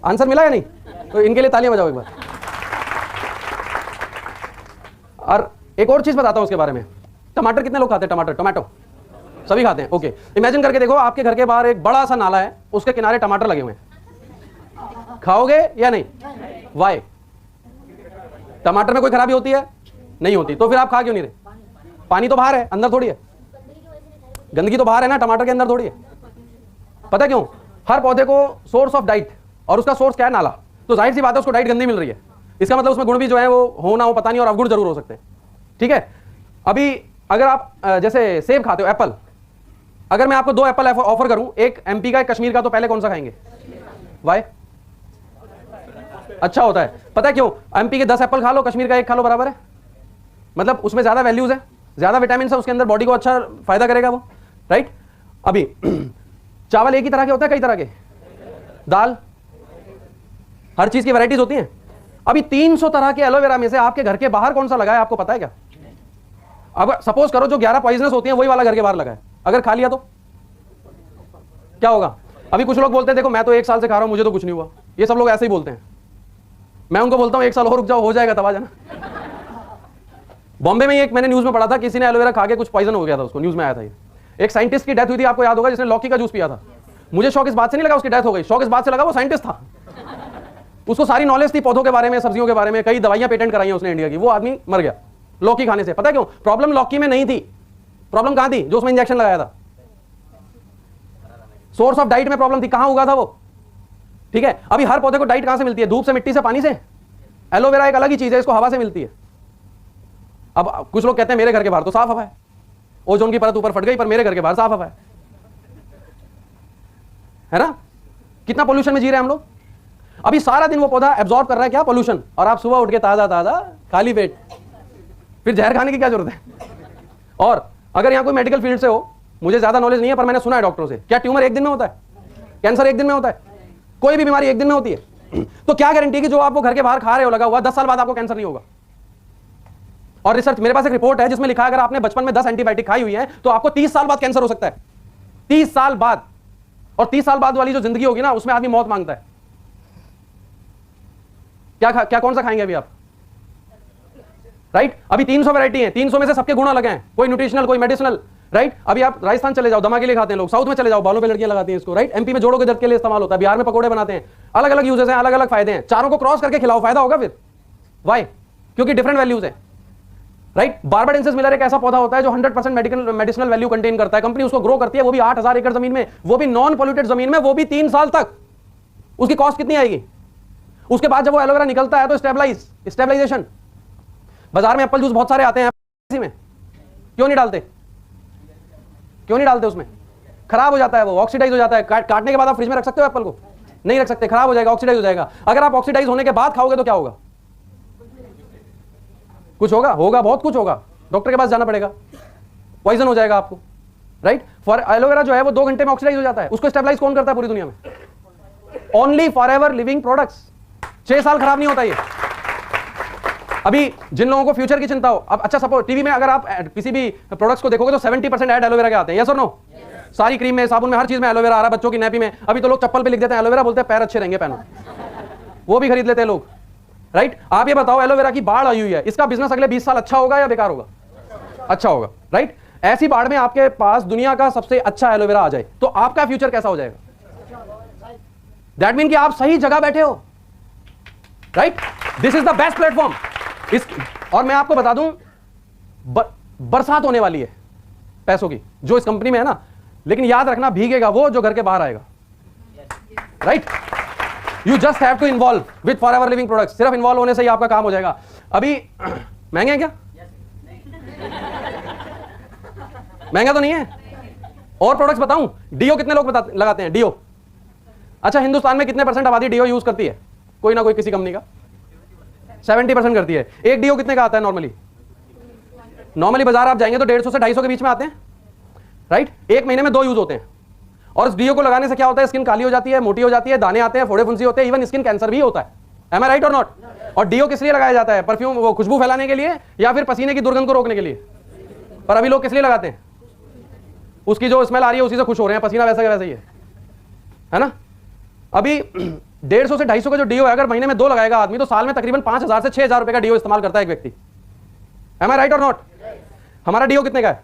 आंसर मिला या नहीं? तो इनके लिए तालियां बजाओ एक बार। और एक और चीज बताता हूं उसके बारे में, टमाटर कितने लोग खाते हैं? टमाटर, टोमेटो सभी खाते हैं। ओके, इमेजिन करके देखो आपके घर के बाहर एक बड़ा सा नाला है, उसके किनारे टमाटर लगे हुए हैं, खाओगे या नहीं? वाई? टमाटर में कोई खराबी होती है? नहीं होती, तो फिर आप खा क्यों नहीं रहे? पानी तो बाहर है, अंदर थोड़ी है। गंदगी तो बाहर है ना, टमाटर के अंदर थोड़ी है। पता क्यों? हर पौधे को सोर्स ऑफ डाइट, और उसका सोर्स क्या है? नाला। तो जाहिर सी बात है उसको डाइट गंदी मिल रही है, इसका मतलब उसमें गुण भी जो है वो हो ना हो पता नहीं, और अवगुण जरूर हो सकते हैं। ठीक है, अभी अगर आप जैसे सेब खाते हो, एप्पल, अगर मैं आपको 2 एप्पल ऑफर करूं, एक एमपी का एक कश्मीर का, तो पहले कौन सा खाएंगे? वाई? अच्छा होता है। पता है क्यों? एमपी के 10 एप्पल खा लो, कश्मीर का 1 खा लो, बराबर है। मतलब उसमें ज्यादा वैल्यूज है, ज्यादा विटामिन है उसके अंदर, बॉडी को अच्छा फायदा करेगा वो, राइट। अभी चावल एक ही तरह के होता है, कई तरह के? दाल, हर चीज की वैरायटीज होती हैं। अभी 300 तरह के एलोवेरा में से आपके घर के बाहर कौन सा लगा है, आपको पता है क्या? अब सपोज करो जो 11 पॉइजनस होती हैं वही वाला घर के बाहर लगा है, अगर खा लिया तो क्या होगा? अभी कुछ लोग बोलते हैं देखो मैं तो 1 साल से खा रहा हूं, मुझे तो कुछ नहीं हुआ। ये सब लोग ऐसे ही बोलते हैं। मैं उनको बोलता हूं 1 साल और रुक जाओ, हो जाएगा, तब आ जाना। बॉम्बे में एक मैंने न्यूज में पढ़ा था, किसी ने एलोवेरा खा के कुछ पॉइजन हो गया था उसको, न्यूज में आया था ये। एक साइंटिस्ट की डेथ हुई थी, आपको याद होगा, जिसने लौकी का जूस पिया था। मुझे शौक इस बात से नहीं लगा उसकी डेथ हो गई, शौक इस बात से लगा वो साइंटिस्ट था, उसको सारी नॉलेज थी पौधों के बारे में, सब्जियों के बारे में, कई दवाइयां पेटेंट कराई उसने इंडिया की। वो आदमी मर गया लौकी खाने से। पता क्यों? प्रॉब्लम लौकी में नहीं थी, प्रॉब्लम कहां थी? जो उसमें इंजेक्शन लगाया था। सोर्स ऑफ डाइट में प्रॉब्लम थी, कहां उगा था वो। ठीक है, अभी हर पौधे को डाइट कहां से मिलती है? धूप से, मिट्टी से, पानी से। एलोवेरा एक अलग ही चीज है, इसको हवा से मिलती है। अब कुछ लोग कहते हैं मेरे घर के बाहर तो साफ हवा है, ओजोन की परत ऊपर फट गई, पर मेरे घर के बाहर साफ हवा है ना? कितना पोल्यूशन में जी रहे हैं हम लोग। अभी सारा दिन वो पौधा एब्जॉर्ब कर रहा है क्या? पोल्यूशन। और आप सुबह उठ के ताजा ताजा खाली पेट, फिर जहर खाने की क्या जरूरत है? और अगर यहां कोई मेडिकल फील्ड से हो, मुझे ज्यादा नॉलेज नहीं है, पर मैंने सुना है डॉक्टरों से, क्या ट्यूमर 1 दिन में होता है? कैंसर 1 दिन में होता है? कोई भी बीमारी 1 दिन में होती है? तो क्या गारंटी कि जो आप वो घर के बाहर खा रहे हो लगा हुआ, 10 साल बाद आपको कैंसर नहीं होगा? और रिसर्च, मेरे पास एक रिपोर्ट है जिसमें लिखा है अगर आपने बचपन में 10 एंटीबायोटिक खाई हुई है तो आपको 30 साल बाद कैंसर हो सकता है। 30 साल बाद। और 30 साल बाद वाली जो जिंदगी होगी ना, उसमें आदमी मौत मांगता है। क्या कौन सा खाएंगे अभी आप? राइट? अभी 300 वैरायटी है, 300 में से सबके गुण अलग हैं, कोई न्यूट्रिशनल, कोई मेडिसिनल। राइट? अभी आप राजस्थान चले जाओ, दमा के लिए खाते हैं लोग, साउथ में चले जाओ, बालों पे लड़कियां लगाती हैं इसको। राइट? एमपी में जोड़ों के दर्द के लिए इस्तेमाल होता है, बिहार में पकोड़े बनाते हैं। अलग अलग यूजेस हैं, अलग अलग फायदे हैं। चारों को क्रॉस करके खिलाओ, फायदा होगा फिर। वाई? क्योंकि डिफरेंट वैल्यूज है। राइट? बारबाडेंसिस मिलर एक ऐसा पौधा होता है जो 100% मेडिसिनल वैल्यू कंटेन करता है। कंपनी उसको ग्रो करती है, वो भी 8000 एकड़ जमीन में, वो भी नॉन पोल्यूटेड जमीन में, वो भी 3 साल तक। उसकी कॉस्ट कितनी आएगी? उसके बाद जब वो एलोवेरा निकलता है तो स्टेबलाइजेशन। बाजार में एप्पल जूस बहुत सारे आते हैं, में क्यों नहीं डालते? क्यों नहीं डालते? उसमें खराब हो जाता है, वो ऑक्सीडाइज हो जाता है। काटने के बाद आप फ्रिज में रख सकते हो एप्पल को? नहीं रख सकते, खराब हो जाएगा, ऑक्सीडाइज हो जाएगा। अगर आप ऑक्सीडाइज होने के बाद खाओगे तो क्या होगा? कुछ होगा, बहुत कुछ होगा, डॉक्टर के पास जाना पड़ेगा, पॉइजन हो जाएगा आपको। राइट? फॉर एलोवेरा जो है वो 2 घंटे में ऑक्सीडाइज हो जाता है। उसको स्टेबलाइज कौन करता है पूरी दुनिया में? Only forever Living products. 6 साल खराब नहीं होता ये। अभी जिन लोगों को फ्यूचर की चिंता हो, अब अच्छा सपोज टीवी में अगर आप किसी भी प्रोडक्ट्स को देखोगे तो 70% ऐड एलोवेरा के आते हैं, यस और नो? सारी क्रीम में, साबुन में, हर चीज में एलोवेरा आ रहा है, बच्चों की नैपी में। अभी तो लोग चप्पल पे लिख देते हैं एलोवेरा, बोलते हैं पैर अच्छे रहेंगे, पहनो। वो भी खरीद लेते हैं लोग। राइट? आप ये बताओ, एलोवेरा की बाढ़ आई हुई है, इसका बिजनेस अगले 20 साल अच्छा होगा या बेकार होगा? अच्छा होगा। राइट? ऐसी बाढ़ में आपके पास दुनिया का सबसे अच्छा एलोवेरा आ जाए तो आपका फ्यूचर कैसा हो जाएगा? दैट मीन कि आप सही जगह बैठे हो। Right? This is the best platform. और मैं आपको बता दूं, बरसात होने वाली है पैसों की जो इस कंपनी में है ना, लेकिन याद रखना भीगेगा वो जो घर के बाहर आएगा। Right? You just have to involve with Forever Living products. सिर्फ इन्वॉल्व होने से ही आपका काम हो जाएगा। अभी महंगे हैं क्या? महंगा तो नहीं है। और प्रोडक्ट्स बताऊं? डीओ कितने लोग लगाते हैं? डीओ। अच्छा, हिंदुस्तान में कितने % आबादी डीओ यूज करती है? कोई ना कोई किसी कंपनी का 70% करती है। एक डीओ कितने का आता है नॉर्मली बाजार आप जाएंगे तो 150 से 250 के बीच में आते हैं। राइट? 1 महीने में 2 यूज होते हैं। और इस डीओ को लगाने से क्या होता है? स्किन काली हो जाती है, मोटी हो जाती है, दाने आते हैं, फोड़े फुंसी होते हैं, इवन स्किन कैंसर भी होता है। एम आई राइट और नॉट? और डीओ किस लिए लगाया जाता है? परफ्यूम, वो खुशबू फैलाने के लिए या फिर पसीने की दुर्गंध को रोकने के लिए? पर अभी लोग किस लिए लगाते हैं? उसकी जो स्मेल आ रही है उसी से खुश हो रहे हैं, पसीना वैसा वैसा ही है ना? अभी 150 से 250 का जो डीओ है, अगर महीने में 2 लगाएगा आदमी तो साल में तकरीबन 5000 से 6000 रुपए का डीओ इस्तेमाल करता है एक व्यक्ति। एम आई राइट और नॉट? हमारा डीओ कितने का है?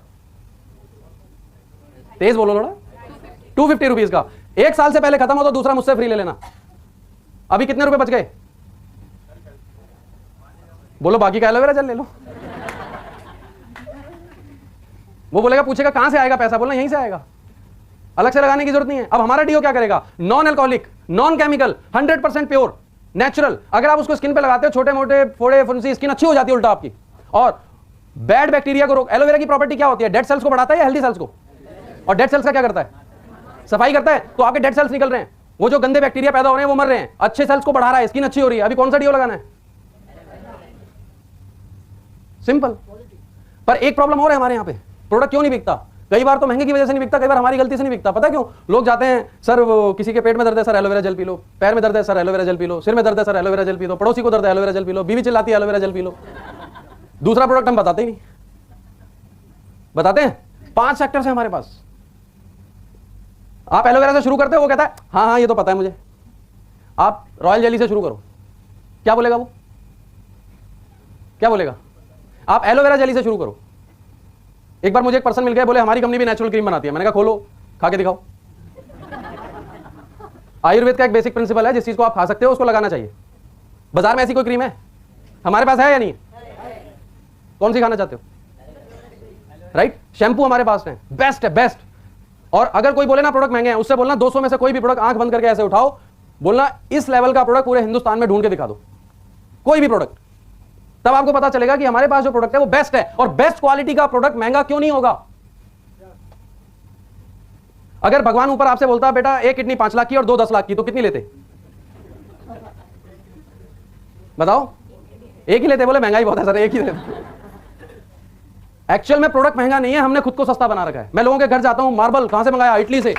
तेज बोलो थोड़ा। 250 रुपीज का। 1 साल से पहले खत्म हो तो दूसरा मुझसे फ्री ले लेना। अभी कितने रुपए बच गए? बोलो बाकी का एलोवेरा जेल ले लो। वो बोलेगा, पूछेगा कहां से आएगा पैसा, बोलना यहीं से आएगा, अलग से लगाने की जरूरत नहीं है। अब हमारा डीओ क्या करेगा? Non alcoholic, non chemical, 100% pure, natural. अगर आप उसको स्किन पे लगाते हो, छोटे मोटे फोड़े फुंसी, स्किन अच्छी हो जाती है उल्टा आपकी, और बैड बैक्टीरिया को रोक। एलोवेरा की प्रॉपर्टी क्या होती है? डेड सेल्स को बढ़ाता है या हेल्दी सेल्स को? और डेड सेल्स का क्या करता है? सफाई करता है। तो आपके डेड सेल्स निकल रहे हैं, वो जो गंदे बैक्टीरिया पैदा हो रहे हैं वो मर रहे हैं, अच्छे सेल्स को बढ़ा रहा है, स्किन अच्छी हो रही है। अभी कौन सा डीओ लगाना है? सिंपल। पर एक प्रॉब्लम और है हमारे यहाँ पे, प्रोडक्ट क्यों नहीं बिकता? कई बार तो महंगे की वजह से नहीं बिकता, कई बार हमारी गलती से नहीं बिकता। पता क्यों? लोग जाते हैं, सर वो किसी के पेट में दर्द है, sir aloe vera gel P low, पैर में दर्द है, sir aloe vera gel P low, सिर में दर्द है, sir aloe vera gel P low, पड़ोसी को दर्द है, एलोवेरा जेल पी लो, बीवी चिल्लाती है, एलोवेरा जेल पी लो। दूसरा प्रोडक्ट हम बताते ही नहीं। बताते हैं 5 सेक्टर्स हैं हमारे पास। आप एलोवेरा से शुरू करते हो, वो कहता है हाँ हाँ ये तो पता है मुझे। आप रॉयल जेली से शुरू करो, क्या बोलेगा वो? क्या बोलेगा? आप एलोवेरा जेली से शुरू करो। एक बार मुझे एक पर्सन मिल गया, बोले हमारी कंपनी भी नेचुरल क्रीम बनाती है। मैंने कहा खोलो, खा के दिखाओ। आयुर्वेद का एक बेसिक प्रिंसिपल है, जिस चीज को आप खा सकते हो उसको लगाना चाहिए। बाजार में ऐसी कोई क्रीम है? हमारे पास है या नहीं? कौन सी खाना चाहते हो? राइट। शैम्पू हमारे पास है, बेस्ट है, बेस्ट। और अगर कोई बोले ना प्रोडक्ट महंगे हैं, उससे बोलना 200 में से कोई भी प्रोडक्ट आंख बंद करके ऐसे उठाओ, बोलना इस लेवल का प्रोडक्ट पूरे हिंदुस्तान में ढूंढ के दिखा दो, कोई भी प्रोडक्ट। तब आपको पता चलेगा कि हमारे पास जो प्रोडक्ट है वो बेस्ट है। और बेस्ट क्वालिटी का प्रोडक्ट महंगा क्यों नहीं होगा? अगर भगवान ऊपर आपसे बोलता बेटा एक किडनी 5 लाख की और 2 10 लाख की, तो कितनी लेते? बताओ। एक ही लेते। बोले महंगाई बहुत है सर, एक ही लेते। एक्चुअल में प्रोडक्ट महंगा नहीं है, हमने खुद को सस्ता बना रखा है। मैं लोगों के घर जाता हूं, मार्बल कहां से मंगाया? इटली से,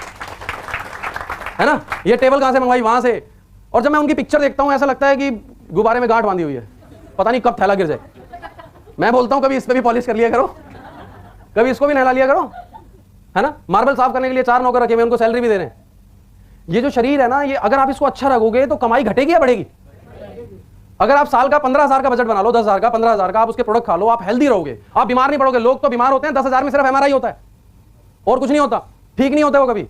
है ना। ये टेबल कहां से मंगवाई? वहां से। और जब मैं उनकी पिक्चर देखता हूं, ऐसा लगता है कि गुब्बारे में गांठ बांधी हुई है, पता नहीं कब थैला गिर जाए। मैं बोलता हूं कभी इस पे भी पॉलिश कर लिया करो, कभी इसको भी नहला लिया करो, है ना। मार्बल साफ करने के लिए 4 नौकर रखे हुए, उनको सैलरी भी दे रहे हैं। ये जो शरीर है ना, ये अगर आप इसको अच्छा रखोगे तो कमाई घटेगी या बढ़ेगी? अगर आप साल का 15,000 का बजट बना लो, 10,000 का, 15,000 का, आप उसके प्रोडक्ट खा लो, आप हेल्दी रहोगे, आप बीमार नहीं पड़ोगे। लोग तो बीमार होते हैं 10,000 में सिर्फ एमआरआई होता है और कुछ नहीं होता, ठीक नहीं होता वो कभी।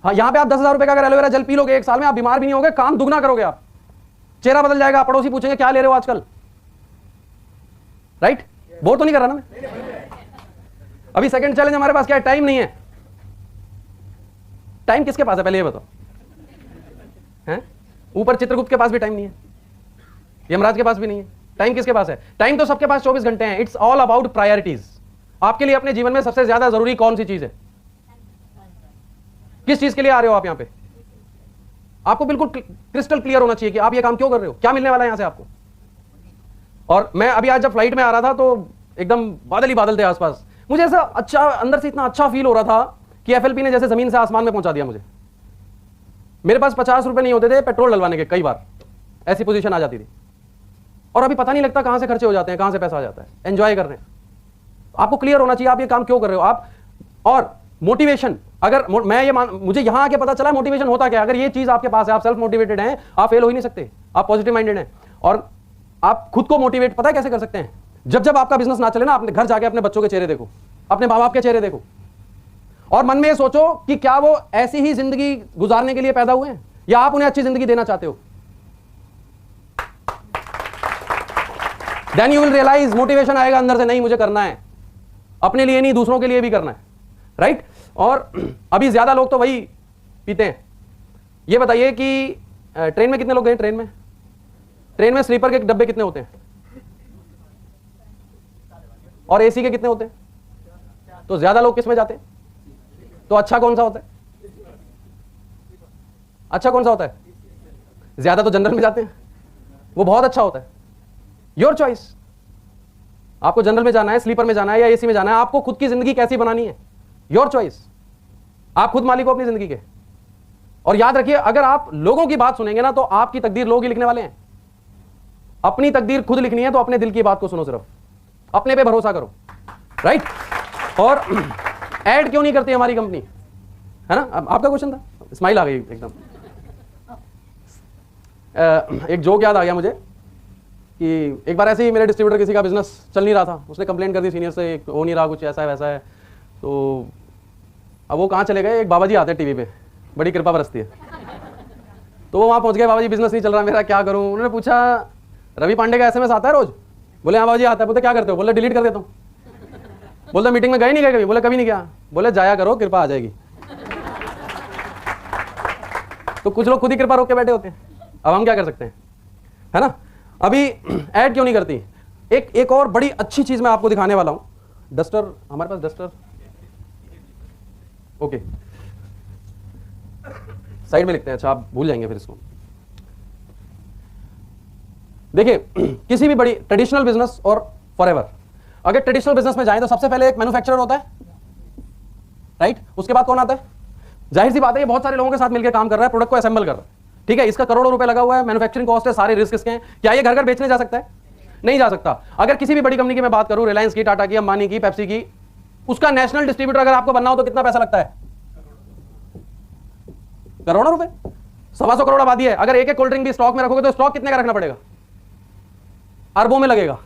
हाँ, यहाँ पे आप 10,000 रुपए का अगर एलोवेरा जेल पी लोगे 1 साल में, आप बीमार भी नहीं होगे, काम दुगना करोगे, आप चेहरा बदल जाएगा। पड़ोसी पूछेंगे क्या ले रहे हो आजकल, राइट। बोर तो नहीं कर रहा ना मैं? अभी सेकंड चैलेंज हमारे पास क्या है? टाइम नहीं है। टाइम किसके पास है पहले ये बताओ? हैं? ऊपर चित्रगुप्त के पास भी टाइम नहीं है, यमराज के पास भी नहीं है। टाइम किसके पास है? टाइम तो सबके पास 24 घंटे हैं। It's all about priorities. आपके लिए अपने जीवन में सबसे ज्यादा जरूरी कौन सी चीज है? किस चीज के लिए आ रहे हो आप यहाँ पे? आपको बिल्कुल क्रिस्टल क्लियर होना चाहिए कि आप ये काम क्यों कर रहे हो, क्या मिलने वाला है यहां से आपको। और मैं अभी आज जब फ्लाइट में आ रहा था तो एकदम बादल ही बादल थे आसपास। मुझे ऐसा अच्छा अंदर से इतना अच्छा फील हो रहा था कि एफएलपी ने जैसे जमीन से आसमान में पहुंचा दिया मुझे। मेरे पास 50 रुपए नहीं होते थे पेट्रोल डलवाने के, कई बार ऐसी पोजीशन आ जाती थी। और अभी पता नहीं लगता कहां से खर्चे हो जाते हैं, कहां से पैसा आ जाता है। एंजॉय कर रहे हैं। आपको क्लियर होना चाहिए आप ये काम क्यों कर रहे हो आप। और मोटिवेशन, अगर मुझे यहां आके पता चला मोटिवेशन होता क्या। अगर ये चीज आपके पास है, आप सेल्फ मोटिवेटेड हैं, आप फेल हो ही नहीं सकते। आप पॉजिटिव माइंडेड हैं और आप खुद को मोटिवेट पता है कैसे कर सकते हैं? जब जब आपका बिजनेस ना चले ना, अपने घर जाके अपने बच्चों के चेहरे देखो, अपने माँ बाप के चेहरे देखो और मन में ये सोचो कि क्या वो ऐसी ही जिंदगी गुजारने के लिए पैदा हुए हैं या आप उन्हें अच्छी जिंदगी देना चाहते हो। Then you will realise, motivation आएगा अंदर से, नहीं मुझे करना है, अपने लिए नहीं दूसरों के लिए भी करना है, राइट। और अभी ज्यादा लोग तो वही पीते हैं। ये बताइए कि ट्रेन में कितने लोग गए? ट्रेन में स्लीपर के डब्बे कितने होते हैं और एसी के कितने होते हैं? तो ज्यादा लोग किस में जाते हैं? तो अच्छा कौन सा होता है? अच्छा कौन सा होता है? ज्यादा तो जनरल में जाते हैं, वो बहुत अच्छा होता है। योर चॉइस, आपको जनरल में जाना है, स्लीपर में जाना है या एसी में जाना है, आपको खुद की जिंदगी कैसी बनानी है, योर चॉइस। आप खुद मालिक हो अपनी जिंदगी के। और याद रखिए, अगर आप लोगों की बात सुनेंगे ना तो आपकी तकदीर लोग ही लिखने वाले हैं। अपनी तकदीर खुद लिखनी है तो अपने दिल की बात को सुनो, सिर्फ अपने पे भरोसा करो, राइट। और ऐड क्यों नहीं करती हमारी कंपनी, है ना? आपका क्वेश्चन था, स्माइल आ गई एकदम। एक जोक याद आ गया मुझे। कि एक बार ऐसे ही मेरे डिस्ट्रीब्यूटर किसी का बिजनेस चल नहीं रहा था, उसने कंप्लेंट कर दी सीनियर से, हो नहीं रहा, कुछ ऐसा है वैसा है। तो अब वो कहाँ चले गए, एक बाबा जी आते हैं टीवी पे, बड़ी कृपा बरसती है, तो वो वहाँ पहुँच गए, बाबा जी बिजनेस नहीं चल रहा मेरा, क्या करूँ। उन्होंने पूछा रवि पांडे का SMS आता है रोज? बोले हाँ बाबा जी आता है। बोलते क्या करते हो? बोले डिलीट कर देता हूँ। बोलते मीटिंग में गए नहीं गए कभी? बोले कभी नहीं गया। बोले जाया करो, कृपा आ जाएगी। तो कुछ लोग खुद ही कृपा रोक के बैठे होते हैं, अब हम क्या कर सकते हैं, है ना। अभी ऐड क्यों नहीं करती? एक और बड़ी अच्छी चीज मैं आपको दिखाने वाला हूं। डस्टर हमारे पास, डस्टर ओके, साइड में लिखते हैं, अच्छा आप भूल जाएंगे फिर इसको। देखिए किसी भी बड़ी ट्रेडिशनल बिजनेस और फॉरएवर, अगर ट्रेडिशनल बिजनेस में जाएं तो सबसे पहले एक मैन्युफैक्चरर होता है, राइट। उसके बाद कौन आता है? जाहिर सी बात है ये बहुत सारे लोगों के साथ मिलकर काम कर रहा है, प्रोडक्ट को असेंबल कर रहा है, ठीक है। इसका करोड़ों रुपए लगा हुआ है, मैन्युफैक्चरिंग कॉस्ट है, सारे रिस्क इसके हैं। क्या ये घर घर बेचने जा सकता है? नहीं जा सकता। अगर किसी भी बड़ी कंपनी की मैं बात करूं, रिलायंस की, टाटा की, अंबानी की, पेप्सी की, उसका नेशनल डिस्ट्रीब्यूटर अगर आपको बनना हो तो कितना पैसा लगता है? करोड़ों रुपए, 125 करोड़ आबादी है। अगर एक एक कोल्ड ड्रिंक भी स्टॉक में रखोगे तो स्टॉक कितने का रखना पड़ेगा? अरबों में लगेगा,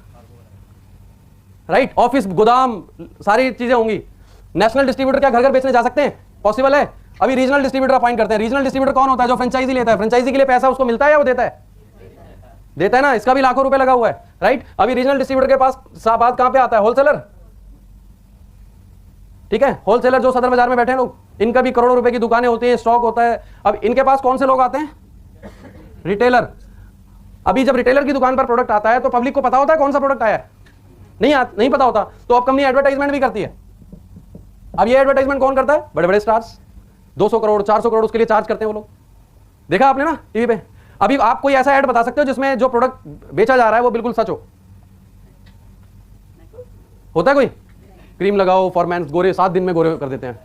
राइट। ऑफिस, गोदाम, सारी चीजें होंगी। नेशनल डिस्ट्रीब्यूटर क्या घर घर बेचने जा सकते हैं? पॉसिबल है। अभी रीजनल डिस्ट्रीब्यूटर अपॉइंट करते हैं। रीजनल डिस्ट्रीब्यूटर कौन होता है? जो फ्रेंचाइजी लेता है। फ्रेंचाइजी के लिए पैसा उसको मिलता है या वो देता है? देता है ना, इसका भी लाखों रुपए लगा हुआ है, राइट। अभी रीजनल डिस्ट्रीब्यूटर के पास बात कहां पे आता है? होलसेलर, ठीक है। होलसेलर जो सदर बाजार में बैठे हैं लोग, इनका भी करोड़ों रुपए की दुकानें होती हैं, स्टॉक होता है। अब इनके पास कौन से लोग आते हैं? रिटेलर। अभी जब रिटेलर की दुकान पर प्रोडक्ट आता है तो पब्लिक को पता होता है कौन सा प्रोडक्ट आया है? नहीं पता होता। तो अब कंपनी एडवर्टाइजमेंट भी करती है। अब ये एडवर्टाइजमेंट कौन करता है? बड़े बड़े स्टार्स, 200 करोड़ 400 करोड़ उसके लिए चार्ज करते हैं वो लोग। देखा आपने ना टीवी पे। अभी आप कोई ऐसा ऐड बता सकते हो जिसमें जो प्रोडक्ट बेचा जा रहा है वो बिल्कुल सच हो? होता है कोई? क्रीम लगाओ, फॉरमैन, गोरे 7 दिन में गोरे कर देते हैं।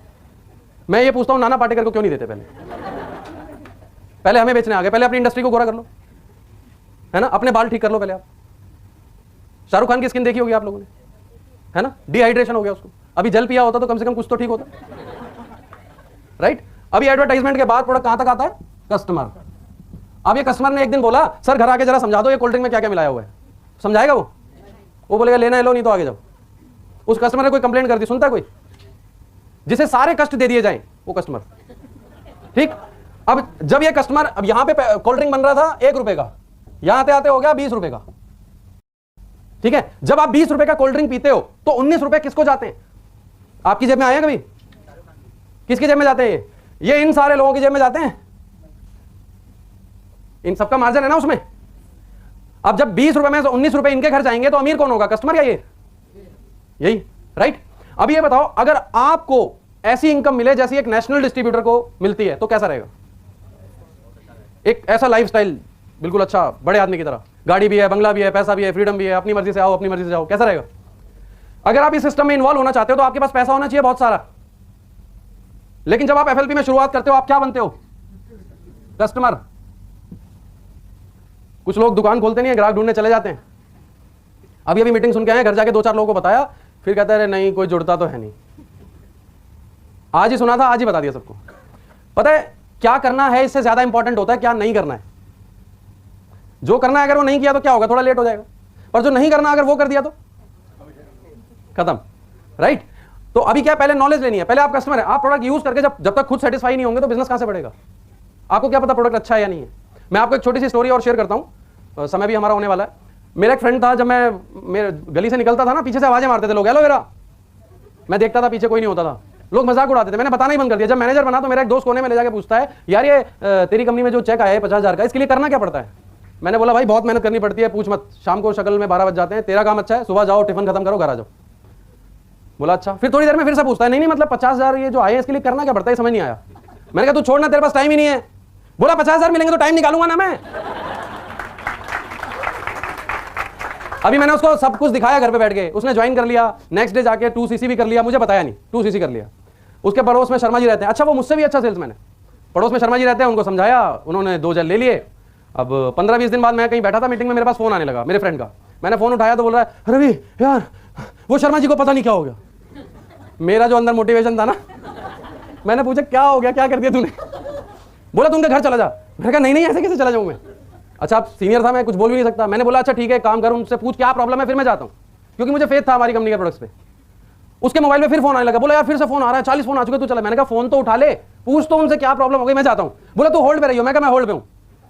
मैं ये पूछता हूं नाना पाटेकर को क्यों नहीं देते? पहले हमें बेचने आ गए, पहले अपनी इंडस्ट्री को गोरा कर लो, है ना। अपने बाल ठीक कर लो पहले आप। शाहरुख खान की स्किन देखी होगी आप लोगों ने, है ना। डिहाइड्रेशन हो गया उसको, अभी जल पिया होता तो कम से कम कुछ तो ठीक होता, राइट। अभी एडवर्टाइजमेंट के बाद प्रोडक्ट कहां तक आता है? कस्टमर। अब ये कस्टमर ने एक दिन बोला सर घर आके जरा समझा दो ये कोल्ड ड्रिंक में क्या क्या मिलाया हुआ है। समझाएगा वो बोलेगा लेना है लो, नहीं तो आगे जाओ। उस कस्टमर ने कोई कंप्लेंट कर दी, सुनता है कोई? जिसे सारे कष्ट दे दिए जाएं वो कस्टमर, ठीक। अब जब ये कस्टमर, अब यहां पे कोल्ड ड्रिंक बन रहा था 1 रुपए का, यहां आते आते हो गया 20 रुपए का, ठीक है। जब आप 20 रुपए का कोल्ड ड्रिंक पीते हो तो 19 रुपए किसको जाते हैं? आपकी जेब में आए हैं कभी? किसकी जेब में जाते हैं? ये इन सारे लोगों की जेब में जाते हैं। इन सबका मार्जिन है ना उसमें। अब जब 20 रुपए में से 19 रुपए इनके घर जाएंगे तो अमीर कौन होगा? कस्टमर या ये? यही, राइट। अब ये बताओ अगर आपको ऐसी इनकम मिले जैसी एक नेशनल डिस्ट्रीब्यूटर को मिलती है तो कैसा रहेगा? एक ऐसा लाइफस्टाइल बिल्कुल अच्छा, बड़े आदमी की तरह, गाड़ी भी है, बंगला भी है, पैसा भी है, फ्रीडम भी है, अपनी मर्जी से आओ, अपनी मर्जी से जाओ, कैसा रहेगा? अगर आप इस सिस्टम में इन्वॉल्व होना चाहते हो तो आपके पास पैसा होना चाहिए बहुत सारा। लेकिन जब आप एफएलपी में शुरुआत करते हो आप क्या बनते हो? कस्टमर। कुछ लोग दुकान खोलते नहीं है, ग्राहक ढूंढने चले जाते हैं। अभी मीटिंग सुन के आए, घर जाके 2-4 लोगों को बताया, फिर कहते हैं नहीं कोई जुड़ता तो है नहीं। आज ही सुना था, आज ही बता दिया सबको। पता है क्या करना है इससे ज्यादा इंपॉर्टेंट होता है क्या नहीं करना है। जो करना है अगर वो नहीं किया तो क्या होगा? थोड़ा लेट हो जाएगा। पर जो नहीं करना अगर वो कर दिया तो खत्म, राइट। तो अभी क्या, पहले नॉलेज लेनी है। पहले आप कस्टमर है, आप प्रोडक्ट यूज करके जब तक खुद सेटिस्फाई नहीं होंगे तो बिजनेस कहां से बढ़ेगा? आपको क्या पता प्रोडक्ट अच्छा है या नहीं है। मैं आपको एक छोटी सी स्टोरी और शेयर करता हूं, समय भी हमारा होने वाला है। मेरा एक फ्रेंड था, जब मैं मेरे गली से निकलता था ना, पीछे से आवाजें मारते थे लोग, एलोवेरा। मैं देखता था पीछे कोई नहीं होता था, लोग मजाक उड़ाते थे। मैंने बताना ही बंद कर दिया। जब मैनेजर बना तो मेरा एक दोस्त कोने में ले जाके पूछता है यार ये तेरी कंपनी में जो चेक आया है 50,000 का, इसके लिए करना क्या पड़ता है? मैंने बोला भाई बहुत मेहनत करनी पड़ती है, पूछ मत। शाम को शक्ल में 12 बज जाते हैं, तेरा काम अच्छा है, सुबह जाओ टिफिन खत्म करो घर आ जाओ। बोला अच्छा। फिर थोड़ी देर में फिर से पूछता है नहीं मतलब 50,000 ये जो आए हैं इसके लिए करना क्या पड़ता है? समझ नहीं आया। मैंने कहा तू छोड़ना, तेरे पास टाइम ही नहीं है। बोला 50,000 मिलेंगे तो टाइम निकालूंगा ना मैं। अभी मैंने उसको सब कुछ दिखाया घर पे बैठ के, उसने ज्वाइन कर लिया। नेक्स्ट डे जाके 2cc भी कर लिया, मुझे बताया नहीं, 2cc कर लिया। उसके पड़ोस में शर्मा जी रहते हैं, अच्छा वो मुझसे भी अच्छा सेल्समैन है। पड़ोस में शर्मा जी रहते हैं, उनको समझाया, उन्होंने 2 जेल ले लिए। अब 15-20 दिन बाद मैं कहीं बैठा था मीटिंग में, मेरे पास फोन आने लगा मेरे फ्रेंड का। मैंने फोन उठाया तो बोल रहा है रवि यार वो शर्मा जी को पता नहीं क्या हो गया। मेरा जो अंदर मोटिवेशन था ना, मैंने पूछा क्या हो गया, क्या कर दिया तूने? बोला तू उनके घर चला जा। मैंने कहा नहीं ऐसे कैसे चला जाऊं मैं? अच्छा आप सीनियर था, मैं कुछ बोल भी नहीं सकता। मैंने बोला अच्छा ठीक है, काम कर, उनसे पूछ क्या प्रॉब्लम है, फिर मैं जाता हूँ, क्योंकि मुझे फेथ था हमारी कंपनी के प्रोडक्ट्स पे। उसके मोबाइल में फिर फोन आने लगा, बोला यार फिर से फोन आ रहा है, 40 फोन आ चुके, तू चला। मैंने कहा फोन तो उठा ले, पूछ तो उनसे क्या प्रॉब्लम हो गई, मैं जाता हूँ। बोला तू होल्ड पे रही हो, मैं कहा मैं होल्ड पे हूँ,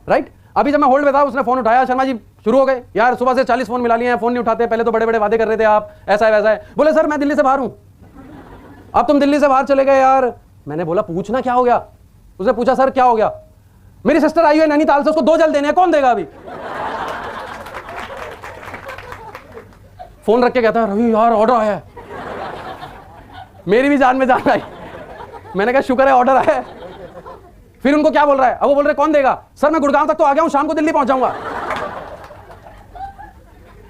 राइट। अभी जब मैं होल्ड पे था, उसने फोन उठाया, शर्मा जी शुरू हो गए, यार सुबह से 40 फोन मिला लिए हैं, फोन नहीं उठाते, पहले तो बड़े बड़े वादे कर रहे थे आप, ऐसा है वैसा है। बोले सर मैं दिल्ली से बाहर हूँ, अब तुम दिल्ली से बाहर चले गए यार। मैंने बोला पूछना क्या हो गया। उसने पूछा सर क्या हो गया। मेरी सिस्टर आई है नैनीताल से, उसको 2 जल देने हैं, कौन देगा अभी। फोन रख के कहता है रवि यार ऑर्डर आया है। मेरी भी जान में जान आई। मैंने कहा शुक्र है ऑर्डर आया है। फिर उनको क्या बोल रहा है, अब वो बोल रहे कौन देगा। सर मैं गुड़गांव तक तो आ गया हूं, शाम को दिल्ली पहुंच जाऊंगा।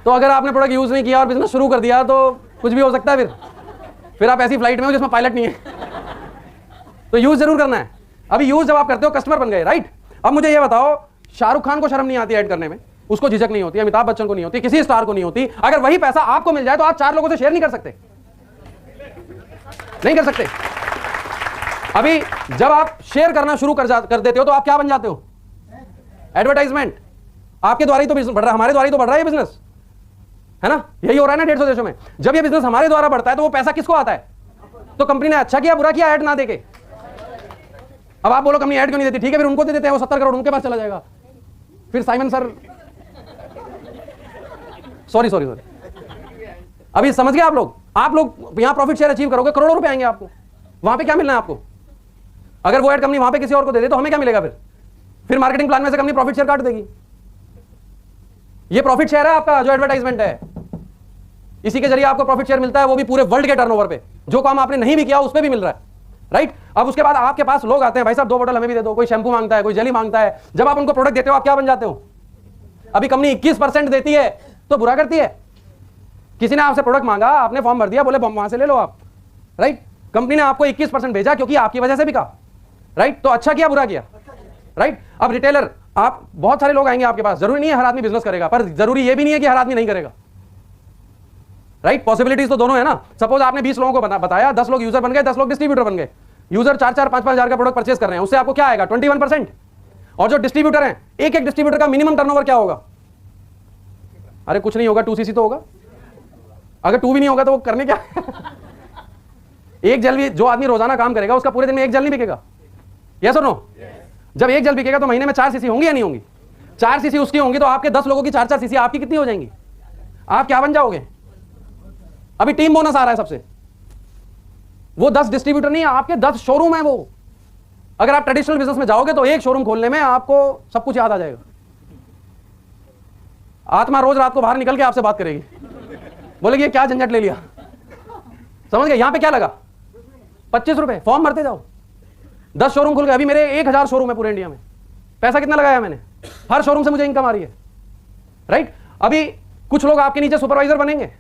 तो अगर आपने प्रोडक्ट यूज नहीं किया और बिजनेस शुरू कर दिया तो कुछ भी हो सकता है। फिर आप ऐसी फ्लाइट में हो जिसमें पायलट नहीं है। तो यूज जरूर करना है। अभी यूज जब आप करते हो, कस्टमर बन गए, राइट। अब मुझे ये बताओ, शाहरुख खान को शर्म नहीं आती ऐड करने में, उसको झिझक नहीं होती, अमिताभ बच्चन को नहीं होती, किसी स्टार को नहीं होती। अगर वही पैसा आपको मिल जाए तो आप 4 लोगों से शेयर नहीं कर सकते, नहीं कर सकते। अभी जब आप शेयर करना शुरू कर देते हो तो आप क्या बन जाते हो, एडवर्टाइजमेंट। आपके द्वारा ही तो बिजनेस बढ़ रहा है, हमारे द्वारा ही तो बढ़ रहा है ये बिजनेस, है ना। यही हो रहा है ना 150 देशों में। जब ये बिजनेस हमारे द्वारा बढ़ता है तो वो पैसा किसको आता है, तो कंपनी ने अच्छा किया बुरा किया ऐड ना देके। अब आप बोलो कंपनी ऐड क्यों नहीं देती, ठीक है फिर उनको दे देते हैं, वो 70 करोड़ उनके पास चला जाएगा। फिर साइमन सर सॉरी अभी समझ गए आप लोग यहां प्रॉफिट शेयर अचीव करोगे, करोड़ों रुपए आएंगे आपको। वहां पे क्या मिलना है आपको, अगर वो ऐड कंपनी वहां पे किसी और को दे दे तो हमें क्या मिलेगा। फिर मार्केटिंग प्लान में से कंपनी प्रॉफिट शेयर काट देगी। ये प्रॉफिट शेयर है आपका, जो एडवर्टाइजमेंट है, इसी के जरिए आपको प्रॉफिट शेयर मिलता है, वो भी पूरे वर्ल्ड के टर्नओवर पे। जो काम आपने नहीं भी किया उस पे भी मिल रहा है, राइट। अब उसके बाद आपके पास लोग आते हैं, भाई साहब 2 बोतल हमें भी दे दो, कोई शैम्पू मांगता है, कोई जेली मांगता है। जब आप उनको प्रोडक्ट देते हो आप क्या बन जाते हो। अभी कंपनी 21% देती है तो बुरा करती है। किसी ने आपसे प्रोडक्ट मांगा, आपने फॉर्म भर दिया, बोले वहां से ले लो आप, राइट। कंपनी ने आपको 21% भेजा क्योंकि आपकी वजह से बिका, राइट। तो अच्छा किया बुरा किया, राइट। अब रिटेलर, आप बहुत सारे लोग आएंगे आपके पास, जरूरी नहीं है हर आदमी बिजनेस करेगा, पर जरूरी ये भी नहीं है कि हर आदमी नहीं करेगा, राइट। पॉसिबिलिटीज तो दोनों है ना। सपोज आपने 20 लोगों को बताया, 10 लोग यूजर बन गए, 10 लोग डिस्ट्रीब्यूटर बन गए। यूजर 4-4, 5-5 हजार का प्रोडक्ट परचेज कर रहे हैं, उससे आपको क्या आएगा 21%। और जो डिस्ट्रीब्यूटर हैं, एक डिस्ट्रीब्यूटर का मिनिमम टर्नओवर क्या होगा, अरे कुछ नहीं होगा, 2cc तो होगा। अगर 2 भी नहीं होगा तो वो करने क्या। एक जल भी, जो आदमी रोजाना काम करेगा उसका पूरे दिन में 1 जल नहीं बिकेगा, यस और नो। जब 1 जल बिकेगा तो महीने में 4 cc होंगी या नहीं होंगी। 4 cc उसकी होंगी तो आपके 10 लोगों की 4-4 cc आपकी कितनी हो जाएंगी, आप क्या बन जाओगे। अभी टीम बोनस आ रहा है सबसे, वो 10 डिस्ट्रीब्यूटर नहीं है, आपके 10 शोरूम है वो। अगर आप ट्रेडिशनल बिजनेस में जाओगे तो एक शोरूम खोलने में आपको सब कुछ याद आ जाएगा। आत्मा रोज रात को बाहर निकल के आपसे बात करेगी, बोलेगी ये क्या झंझट ले लिया। समझ गए, यहां पे क्या लगा 25 रुपए, फॉर्म भरते जाओ। 10 शोरूम खुल गए, अभी मेरे 1000 शोरूम है पूरे इंडिया में। पैसा कितना लगाया मैंने, हर शोरूम से मुझे इनकम आ रही है, राइट। अभी कुछ लोग आपके नीचे सुपरवाइजर बनेंगे,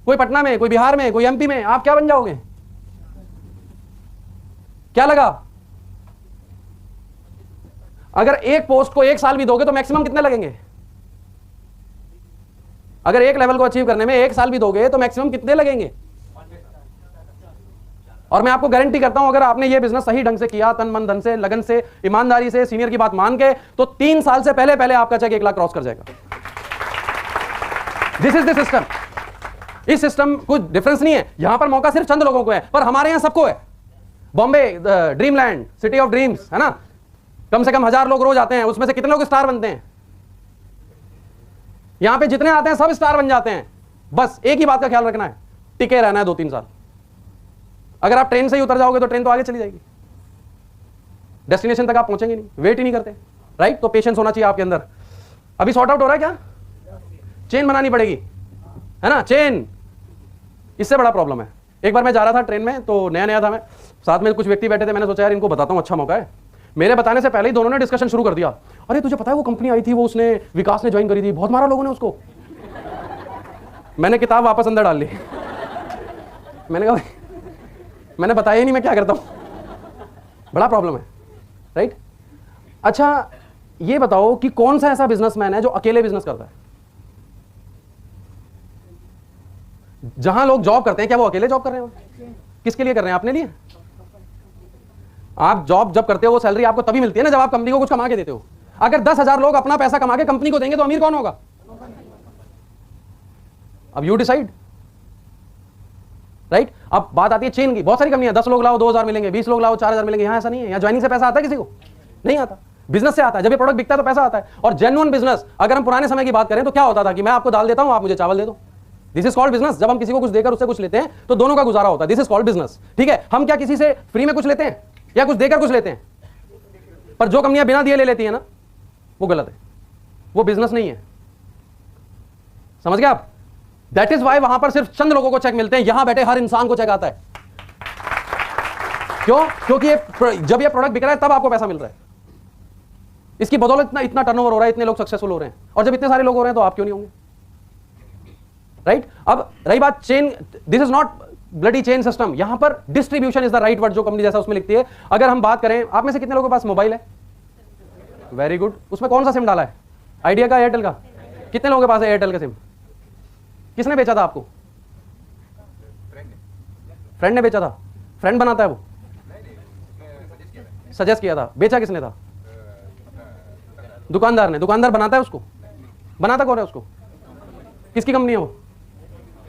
कोई पटना में, कोई बिहार में, कोई एमपी में। आप क्या बन जाओगे, क्या लगा। अगर एक पोस्ट को 1 साल भी दोगे तो मैक्सिमम कितने लगेंगे। अगर एक लेवल को अचीव करने में 1 साल भी दोगे तो मैक्सिमम कितने लगेंगे। और मैं आपको गारंटी करता हूं, अगर आपने ये बिजनेस सही ढंग से किया, तन मन धन से, लगन से, ईमानदारी से, सीनियर की बात मान के, तो 3 साल से पहले आपका चेक 1 लाख क्रॉस कर जाएगा। This is the system. इस सिस्टम कुछ डिफरेंस नहीं है, यहां पर मौका सिर्फ चंद लोगों को है, पर हमारे यहां सबको है। Bombay dreamland, city of dreams, है ना, कम से कम 1000 लोग रोज आते हैं, उसमें से कितने लोग स्टार बनते हैं। यहां पे जितने आते हैं सब स्टार बन जाते हैं। बस एक ही बात का ख्याल रखना है, टिके रहना है 2-3 साल। अगर आप ट्रेन से ही उतर जाओगे तो ट्रेन तो आगे चली जाएगी, डेस्टिनेशन तक आप पहुंचेंगे नहीं, वेट ही नहीं करते, राइट। तो पेशेंस होना चाहिए आपके अंदर। अभी सॉर्ट आउट हो रहा है क्या, चेन बनानी पड़ेगी, है ना, चेन। इससे बड़ा प्रॉब्लम है। एक बार मैं जा रहा था ट्रेन में, तो नया था मैं, साथ में कुछ व्यक्ति बैठे थे, मैंने सोचा यार इनको बताता हूं, अच्छा मौका है। मेरे बताने से पहले ही दोनों ने डिस्कशन शुरू कर दिया। अरे तुझे पता है वो कंपनी आई थी, वो उसने विकास ने ज्वाइन करी थी, बहुत मारा लोगों ने उसको। मैंने किताब वापस अंदर डाल ली। मैंने कहा मैंने बताया ही नहीं मैं क्या करता हूं। बड़ा प्रॉब्लम है, राइट। अच्छा ये बताओ कि कौन सा ऐसा बिजनेसमैन है जो अकेले बिजनेस करता है। जहां लोग जॉब करते हैं, क्या वो अकेले जॉब कर रहे हो, किसके लिए कर रहे हैं, अपने लिए। आप जॉब जब करते हो वो सैलरी आपको तभी मिलती है ना जब आप कंपनी को कुछ कमा के देते हो। अगर 10,000 लोग अपना पैसा कमा के कंपनी को देंगे तो अमीर कौन होगा? अब यू डिसाइड, राइट? अब बात आती है चेन की। बहुत सारी कंपनियां, 10 लोग लाओ 2,000 मिलेंगे, 20 लोग लाओ 4,000 मिलेंगे। यहां ऐसा नहीं है। यहां ज्वाइनिंग से पैसा आता है किसी को? नहीं आता। बिजनेस से आता है। जब ये प्रोडक्ट बिकता है तो पैसा आता है। और जेन्युइन बिजनेस, अगर हम पुराने समय की बात करें तो क्या होता था कि मैं आपको दाल देता हूं, आप मुझे चावल दे दो। This is called business. जब हम किसी को कुछ देकर उससे कुछ लेते हैं तो दोनों का गुजारा होता है। This is called business. ठीक है, हम क्या किसी से फ्री में कुछ लेते हैं या कुछ देकर कुछ लेते हैं? पर जो कंपनियां बिना दिए ले लेती है ना, वो गलत है, वो बिजनेस नहीं है। समझ गए आप? दैट इज वाई वहां पर सिर्फ चंद लोगों को चेक मिलते हैं, यहां बैठे हर इंसान को चेक आता है। क्यों? क्योंकि जब ये प्रोडक्ट बिक रहा है तब आपको पैसा मिल रहा है। इसकी बदौलत इतना टर्नओवर हो रहा है, इतने लोग सक्सेसफुल हो रहे हैं। और जब इतने सारे लोग हो रहे हैं तो आप क्यों नहीं होंगे? राइट? अब रही बात chain, this is not bloody chain system. यहां पर distribution is the right word, जो कंपनी जैसा उसमें लिखती है। अगर हम बात करें, आप में से कितने लोगों के पास मोबाइल है? Very good. उसमें कौन सा सिम डाला है? आइडिया का, एयरटेल का? कितने लोगों के पास है एयरटेल का सिम? किसने बेचा था आपको? फ्रेंड ने बेचा था। फ्रेंड बनाता है वो? सजेस्ट किया था। बेचा किसने था? दुकानदार ने। दुकानदार बनाता है उसको? बनाता कौन है उसको? किसकी कंपनी है वो?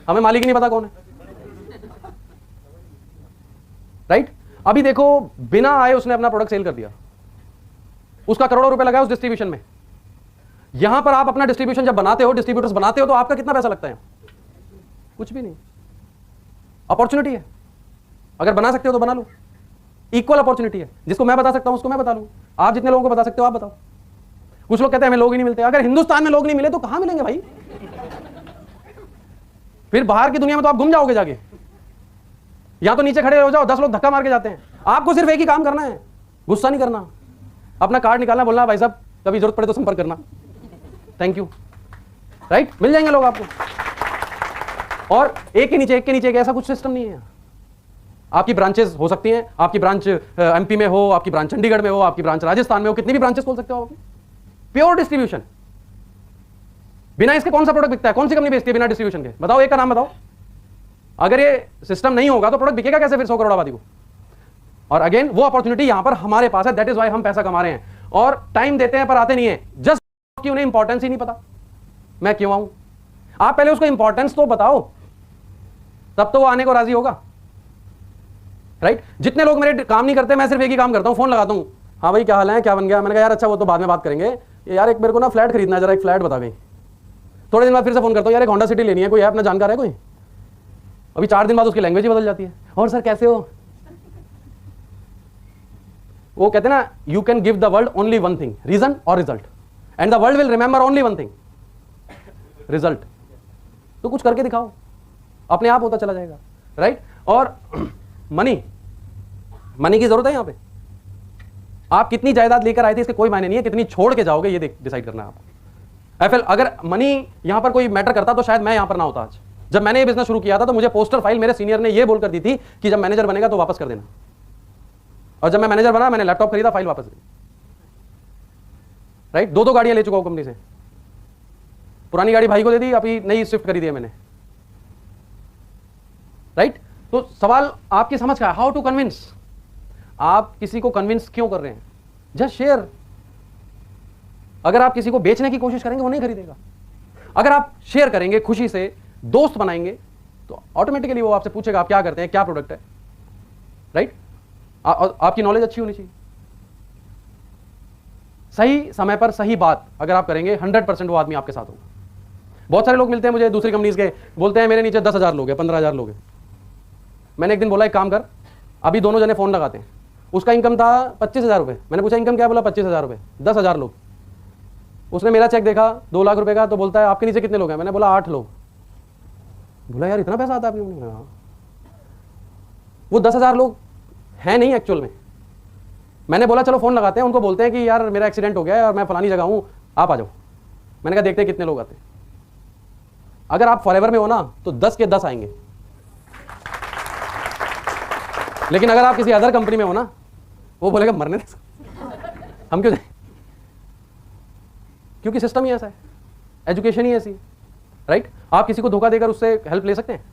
हमें मालिक ही नहीं पता कौन है। राइट? अभी देखो, बिना आए उसने अपना प्रोडक्ट सेल कर दिया, उसका करोड़ों रुपए लगा उस डिस्ट्रीब्यूशन में। यहां पर आप अपना डिस्ट्रीब्यूशन जब बनाते हो, डिस्ट्रीब्यूटर्स बनाते हो, तो आपका कितना पैसा लगता है? कुछ भी नहीं। अपॉर्चुनिटी है, अगर बना सकते हो तो बना लो। इक्वल अपॉर्चुनिटी है। जिसको मैं बता सकता हूं उसको मैं बता लूं। आप जितने लोगों को बता सकते हो आप बताओ। कुछ लोग कहते हैं हमें लोग ही नहीं मिलते। अगर हिंदुस्तान में लोग नहीं मिले तो कहां मिलेंगे भाई? फिर बाहर की दुनिया में तो आप घूम जाओगे जाके। या तो नीचे खड़े हो जाओ, 10 लोग धक्का मार के जाते हैं। आपको सिर्फ एक ही काम करना है, गुस्सा नहीं करना, अपना कार्ड निकालना, बोलना भाई साहब कभी जरूरत पड़े तो संपर्क करना, थैंक यू। राइट? मिल जाएंगे लोग आपको। और एक के नीचे एक, ऐसा कुछ सिस्टम नहीं है। आपकी ब्रांचेस हो सकती हैं, आपकी ब्रांच एमपी में हो, आपकी ब्रांच चंडीगढ़ में हो, आपकी ब्रांच राजस्थान में हो, कितनी भी ब्रांचेस खोल सकते हो आप। Pure distribution. बिना इसके कौन सा प्रोडक्ट बिकता है? कौन सी कंपनी बेचती है बिना डिस्ट्रीब्यूशन के? बताओ, एक का नाम बताओ। अगर ये सिस्टम नहीं होगा तो प्रोडक्ट बिकेगा कैसे फिर 100 करोड़ आबादी को? और अगेन वो अपॉर्चुनिटी यहां पर हमारे पास है। दैट इज वाई हम पैसा कमा रहे हैं और टाइम देते हैं पर आते नहीं है। जस्ट कि उन्हें इंपॉर्टेंस ही नहीं पता मैं क्यों आऊं। आप पहले उसको इंपॉर्टेंस तो बताओ, तब तो वो आने को राजी होगा। राइट? जितने लोग मेरे काम नहीं करते, मैं सिर्फ एक ही काम करता हूं, फोन लगाता हूं, हाँ भाई क्या हाल है, क्या बन गया? मैंने कहा यार अच्छा वो तो बाद में बात करेंगे, यार एक मेरे को ना फ्लैट खरीदना है, जरा एक फ्लैट बता गई। थोड़े दिन बाद फिर से फोन करता हूं, यार एक होंडा सिटी लेनी है, कोई है अपना जानकार है कोई? अभी 4 दिन बाद उसकी लैंग्वेज ही बदल जाती है। और सर कैसे हो? वो कहते हैं ना, you can give the world only one thing, reason और result, and the world will remember only one thing, result. तो कुछ करके दिखाओ, अपने आप होता चला जाएगा। राइट? और मनी की जरूरत है यहां पे। आप कितनी जायदाद लेकर आए थे इसके कोई मायने नहीं है, कितनी छोड़ के जाओगे ये डिसाइड करना है आपको। एफएल, अगर मनी यहां पर कोई मैटर करता तो शायद मैं यहां पर ना होता आज। जब मैंने ये बिजनेस शुरू किया था तो मुझे पोस्टर फाइल मेरे सीनियर ने ये बोलकर दी थी कि जब मैनेजर बनेगा तो वापस कर देना। और जब मैं मैनेजर बना, मैंने लैपटॉप खरीदा, फाइल वापस दी। राइट? 2 गाड़ियां ले चुका हूं कंपनी से। पुरानी गाड़ी भाई को दे दी, अभी नई स्विफ्ट खरीदी है मैंने। राइट? तो सवाल आपकी समझ का है, हाउ टू कन्विंस। आप किसी को कन्विंस क्यों कर रहे हैं? Just share. अगर आप किसी को बेचने की कोशिश करेंगे वो नहीं खरीदेगा। अगर आप शेयर करेंगे, खुशी से दोस्त बनाएंगे, तो ऑटोमेटिकली वो आपसे पूछेगा आप क्या करते हैं, क्या प्रोडक्ट है। राइट? आपकी नॉलेज अच्छी होनी चाहिए। सही समय पर सही बात अगर आप करेंगे, 100% वो आदमी आपके साथ होगा। बहुत सारे लोग मिलते हैं मुझे दूसरी कंपनीज के, बोलते हैं मेरे नीचे 10,000 लोग हैं, 15,000 लोग हैं। मैंने एक दिन बोला एक काम कर, अभी दोनों जने फोन लगाते हैं। उसका इनकम था 25,000 रुपये। मैंने पूछा इनकम क्या? बोला 25,000 रुपये, 10,000 लोग। उसने मेरा चेक देखा 2 लाख रुपए का, तो बोलता है आपके नीचे कितने लोग हैं? मैंने बोला 8 लोग। बोला यार इतना पैसा आता है आपके? वो 10,000 लोग हैं नहीं एक्चुअल में। मैंने बोला चलो फोन लगाते हैं, उनको बोलते हैं कि यार मेरा एक्सीडेंट हो गया है और मैं फलानी जगह हूं, आप आ जाओ। मैंने कहा देखते हैं कितने लोग आते हैं। अगर आप फॉरएवर में हो ना तो 10 के 10 आएंगे। लेकिन अगर आप किसी अदर कंपनी में हो ना, वो बोलेगा मरने दे, हम क्यों जाए? क्योंकि सिस्टम ही ऐसा है, एजुकेशन ही ऐसी है। राइट? आप किसी को धोखा देकर उससे हेल्प ले सकते हैं?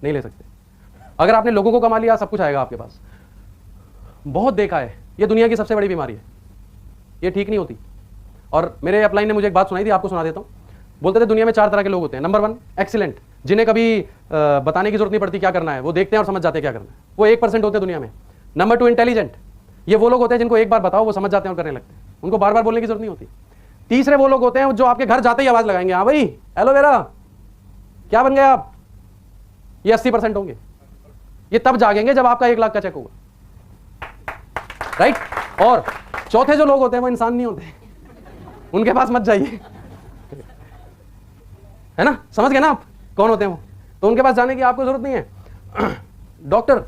नहीं ले सकते। अगर आपने लोगों को कमा लिया, सब कुछ आएगा आपके पास। बहुत देखा है, ये दुनिया की सबसे बड़ी बीमारी है, ये ठीक नहीं होती। और मेरे अपलाइन ने मुझे एक बात सुनाई थी, आपको सुना देता हूँ। बोलते थे दुनिया में 4 तरह के लोग होते हैं। नंबर 1 एक्सीलेंट, जिन्हें कभी बताने की जरूरत नहीं पड़ती क्या करना है, वो देखते हैं और समझ जाते हैं क्या करना है, वो 1% होते हैं दुनिया में। नंबर 2 इंटेलिजेंट, ये वो लोग होते हैं जिनको एक बार बताओ वो समझ जाते हैं और करने लगते हैं, उनको बार बार बोलने की जरूरत नहीं होती। तीसरे वो लोग होते हैं जो आपके घर जाते ही आवाज लगाएंगे, हाँ भाई एलोवेरा क्या बन गया आप, ये 80% होंगे। ये तब जागेंगे जब आपका 1 लाख का चेक होगा, राइट। और चौथे जो लोग होते हैं वो इंसान नहीं होते, उनके पास मत जाइए, है ना, समझ गए ना आप कौन होते हैं वो, तो उनके पास जाने की आपको जरूरत नहीं है। डॉक्टर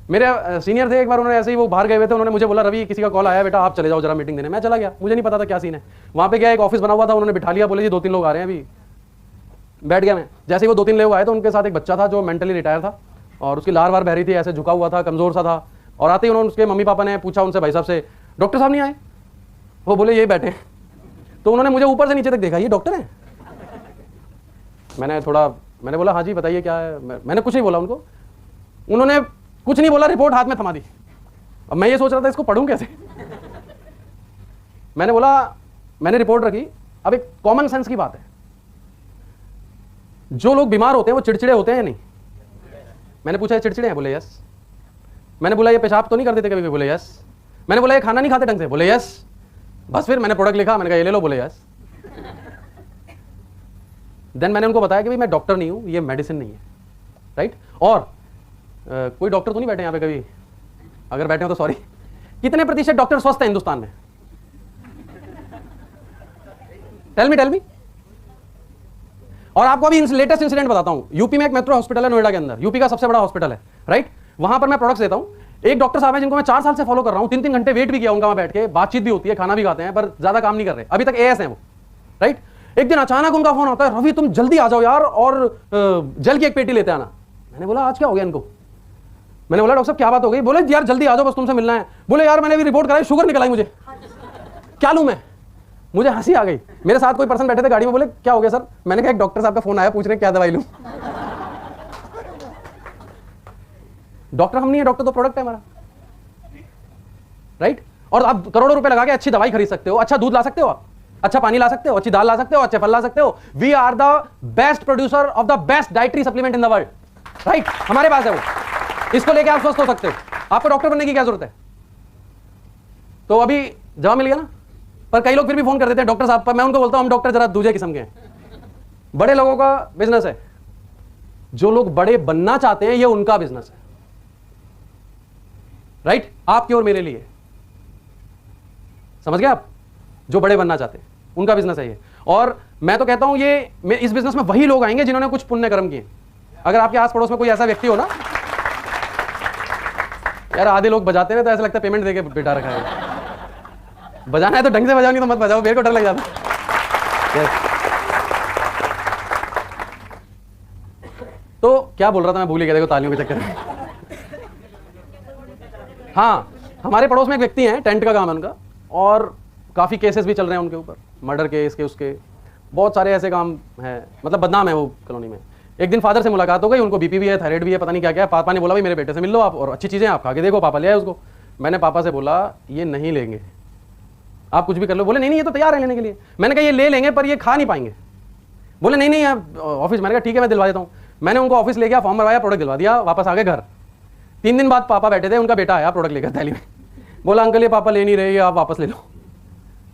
मेरे सीनियर थे, एक बार उन्होंने ऐसे ही वो बाहर गए हुए थे, उन्होंने मुझे बोला रवि किसी का कॉल आया बेटा आप चले जाओ जरा मीटिंग देने। मैं चला गया, मुझे नहीं पता था क्या सीन है। वहां पे गया, एक ऑफिस बना हुआ था, उन्होंने बिठा लिया, बोले जी 2-3 लोग आ रहे हैं अभी। बैठ गया मैं। जैसे ही वो 2-3 लोग आए तो उनके साथ एक बच्चा था जो मेंटली रिटायर था और उसकी लार वार बह रही थी, ऐसे झुका हुआ था, कमजोर सा था। और आते ही उन्होंने उसके मम्मी पापा ने पूछा उनसे, भाई साहब से, डॉक्टर साहब नहीं आए? वो बोले यही बैठे। तो उन्होंने मुझे ऊपर से नीचे तक देखा, ये डॉक्टर है? मैंने बोला हाँ जी बताइए क्या है। मैंने कुछ नहीं बोला उनको, उन्होंने कुछ नहीं बोला, रिपोर्ट हाथ में थमा दी। अब मैं ये सोच रहा था इसको पढ़ूं कैसे। मैंने रिपोर्ट रखी। अब एक कॉमन सेंस की बात है, जो लोग बीमार होते हैं वो चिड़चिड़े होते हैं या नहीं? मैंने पूछा ये चिड़चिड़े हैं? बोले यस। मैंने बोला ये पेशाब तो नहीं कर देते कभी? बोले यस। मैंने बोला ये खाना नहीं खाते ढंग से? बोले यस। बस फिर मैंने प्रोडक्ट लिखा, मैंने कहा ये ले लो, बोले यस। देन मैंने उनको बताया कि भाई मैं डॉक्टर नहीं हूं, ये मेडिसिन नहीं है, राइट। और कोई डॉक्टर तो नहीं बैठे यहाँ पे कभी? अगर बैठे हो तो सॉरी। कितने प्रतिशत डॉक्टर स्वस्थ हैं हिंदुस्तान में? Tell me. और आपको अभी लेटेस्ट इंसिडेंट बताता हूं। यूपी में एक मेट्रो हॉस्पिटल है नोएडा के अंदर, यूपी का सबसे बड़ा हॉस्पिटल है, राइट। वहां पर मैं प्रोडक्ट्स देता हूं। एक डॉक्टर साहब है जिनको मैं 4 साल से फॉलो कर रहा हूं, 3-3 घंटे वेट भी किया उनका, वहां बैठ के बातचीत भी होती है, खाना भी खाते हैं, पर ज्यादा काम नहीं कर रहे, अभी तक एएस हैं वो, राइट। एक दिन अचानक उनका फोन आता है, रवि तुम जल्दी आ जाओ यार और जल की एक पेटी लेते आना। मैंने बोला आज क्या हो गया इनको? मैंने बोला डॉक्टर साहब क्या बात हो गई? बोले यार जल्दी आ जाओ बस तुमसे मिलना है। बोले यार मैंने भी रिपोर्ट कराई, शुगर निकल आई मुझे, क्या लूं मैं? मुझे हंसी आ गई। मेरे साथ कोई पर्सन बैठे थे गाड़ी में, बोले क्या हो गया सर? मैंने कहा एक डॉक्टर साहब का फोन आया, पूछ रहे क्या दवाई लूं। डॉक्टर हम नहीं है, डॉक्टर तो प्रोडक्ट है हमारा, राइट। और आप करोड़ों रुपए लगा के अच्छी दवाई खरीद सकते हो, अच्छा दूध ला सकते हो, आप अच्छा पानी ला सकते हो, अच्छी दाल ला सकते हो, अच्छे फल ला सकते हो। We are the best producer of the best dietary supplement in the world, right. हमारे पास है वो, इसको लेके आप स्वस्थ हो सकते हो। आपको डॉक्टर बनने की क्या जरूरत है? तो अभी जवाब मिल गया ना। पर कई लोग फिर भी फोन कर देते हैं डॉक्टर साहब पर। मैं उनको बोलता हूं हम डॉक्टर जरा दूसरे किस्म के हैं। बड़े लोगों का बिजनेस है, जो लोग बड़े बनना चाहते हैं ये उनका बिजनेस है, राइट। आपके और मेरे लिए, समझ गए आप? जो बड़े बनना चाहते हैं उनका बिजनेस है ये। और मैं तो कहता हूं ये इस बिजनेस में वही लोग आएंगे जिन्होंने कुछ पुण्य कर्म किए। अगर आपके आस पड़ोस में कोई ऐसा व्यक्ति हो ना, यार आधे लोग बजाते हैं तो ऐसा लगता है पेमेंट देके बिठा रखा है। बजाना है तो ढंग से बजाओ, नहीं तो मत बजाओ, मेरे को डर लग जाता है। तो क्या बोल रहा था मैं, भूल ही गया, देखो तालियों के चक्कर में। हाँ, हमारे पड़ोस में एक व्यक्ति हैं, टेंट का काम है उनका, और काफी केसेस भी चल रहे हैं उनके ऊपर, मर्डर के, इसके उसके, बहुत सारे ऐसे काम है, मतलब बदनाम है वो कॉलोनी में। एक दिन फादर से मुलाकात हो गई, उनको बीपी भी है, थायराइड भी है, पता नहीं क्या क्या है। पापा ने बोला भाई मेरे बेटे से मिल लो आप, और अच्छी चीजें आप खा के देखो। पापा ले आए उसको। मैंने पापा से बोला ये नहीं लेंगे, आप कुछ भी कर लो। बोले नहीं ये तो तैयार है लेने के लिए। मैंने कहा ये ले लेंगे पर ये खा नहीं पाएंगे। बोले नहीं आप ऑफिस। मैंने कहा ठीक है मैं दिलवा देता हूँ। मैंने उनको ऑफिस ले गया, फॉर्म भरवाया, प्रोडक्ट दिलवा दिया, वापस आ गए घर। 3 दिन बाद पापा बैठे थे, उनका बेटा आया प्रोडक्ट लेकर थैली में। बोला अंकल ये पापा ले नहीं रहे, आप वापस ले लो।